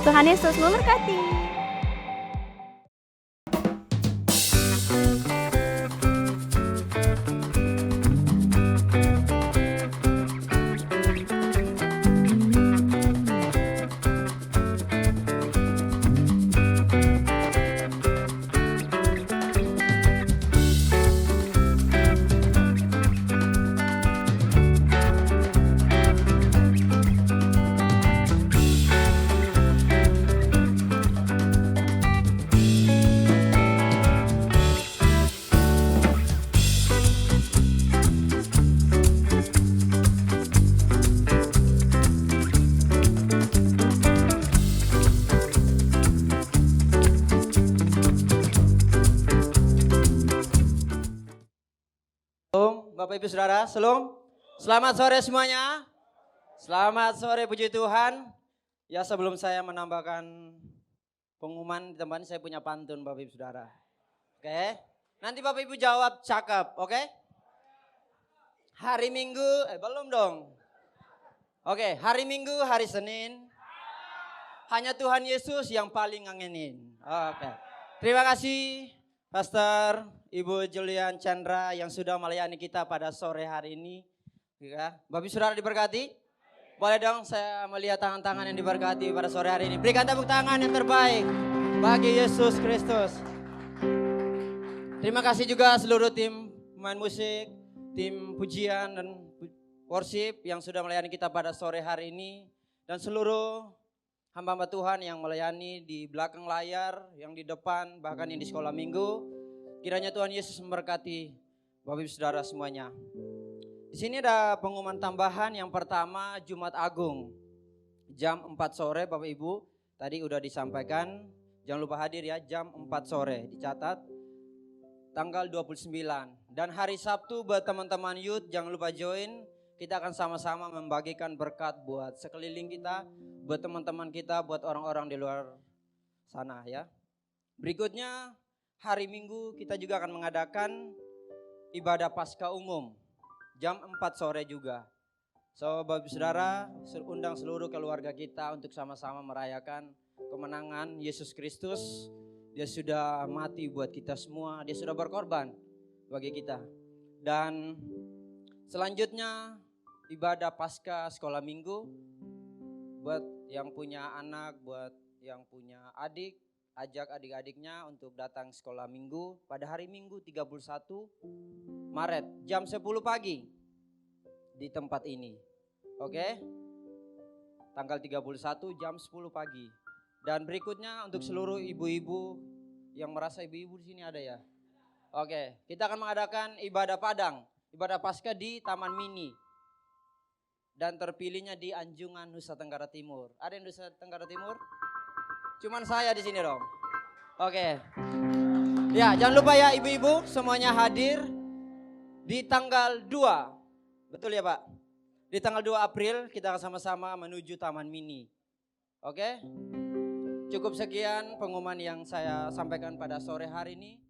Tuhan Yesus memberkati. Shalom, Bapak Ibu Saudara, shalom. Selamat sore semuanya. Selamat sore, puji Tuhan. Ya, sebelum saya menambahkan pengumuman di tempat ini, saya punya pantun Bapak Ibu Saudara. Oke, nanti Bapak Ibu jawab cakep, oke? Hari Minggu, belum dong. Oke, hari Minggu, hari Senin. Hanya Tuhan Yesus yang paling ngangenin. Oke, terima kasih Pastor Ibu Julian Chandra yang sudah melayani kita pada sore hari ini. Ya, Bapak Ibu Saudara diberkati? Boleh dong saya melihat tangan-tangan yang diberkati pada sore hari ini. Berikan tepuk tangan yang terbaik bagi Yesus Kristus. Terima kasih juga seluruh tim pemain musik, tim pujian dan worship yang sudah melayani kita pada sore hari ini. Dan seluruh hamba-hamba Tuhan yang melayani di belakang layar, yang di depan, bahkan yang di sekolah minggu. Kiranya Tuhan Yesus memberkati Bapak Ibu Saudara semuanya. Di sini ada pengumuman tambahan. Yang pertama, Jumat Agung jam 4 sore Bapak Ibu. Tadi udah disampaikan, jangan lupa hadir ya, jam 4 sore. Dicatat tanggal 29. Dan hari Sabtu buat teman-teman youth jangan lupa join. Kita akan sama-sama membagikan berkat buat sekeliling kita, buat teman-teman kita, buat orang-orang di luar sana ya. Berikutnya hari Minggu kita juga akan mengadakan ibadah Paskah umum jam 4 sore juga. So Bapak Saudara, undang seluruh keluarga kita untuk sama-sama merayakan kemenangan Yesus Kristus. Dia sudah mati buat kita semua, dia sudah berkorban bagi kita. Dan selanjutnya ibadah Paskah sekolah minggu buat yang punya anak, buat yang punya adik, ajak adik-adiknya untuk datang sekolah minggu pada hari Minggu 31 Maret jam 10 pagi di tempat ini. Oke? Tanggal 31 jam 10 pagi. Dan berikutnya untuk seluruh ibu-ibu yang merasa ibu-ibu di sini ada ya. Oke, kita akan mengadakan ibadah Padang, ibadah Paskah di Taman Mini. Dan terpilihnya di Anjungan, Nusa Tenggara Timur. Ada yang Nusa Tenggara Timur? Cuman saya di sini dong. Oke. Ya, jangan lupa ya ibu-ibu semuanya hadir di tanggal 2. Betul ya Pak? Di tanggal 2 April kita akan sama-sama menuju Taman Mini. Oke? Cukup sekian pengumuman yang saya sampaikan pada sore hari ini.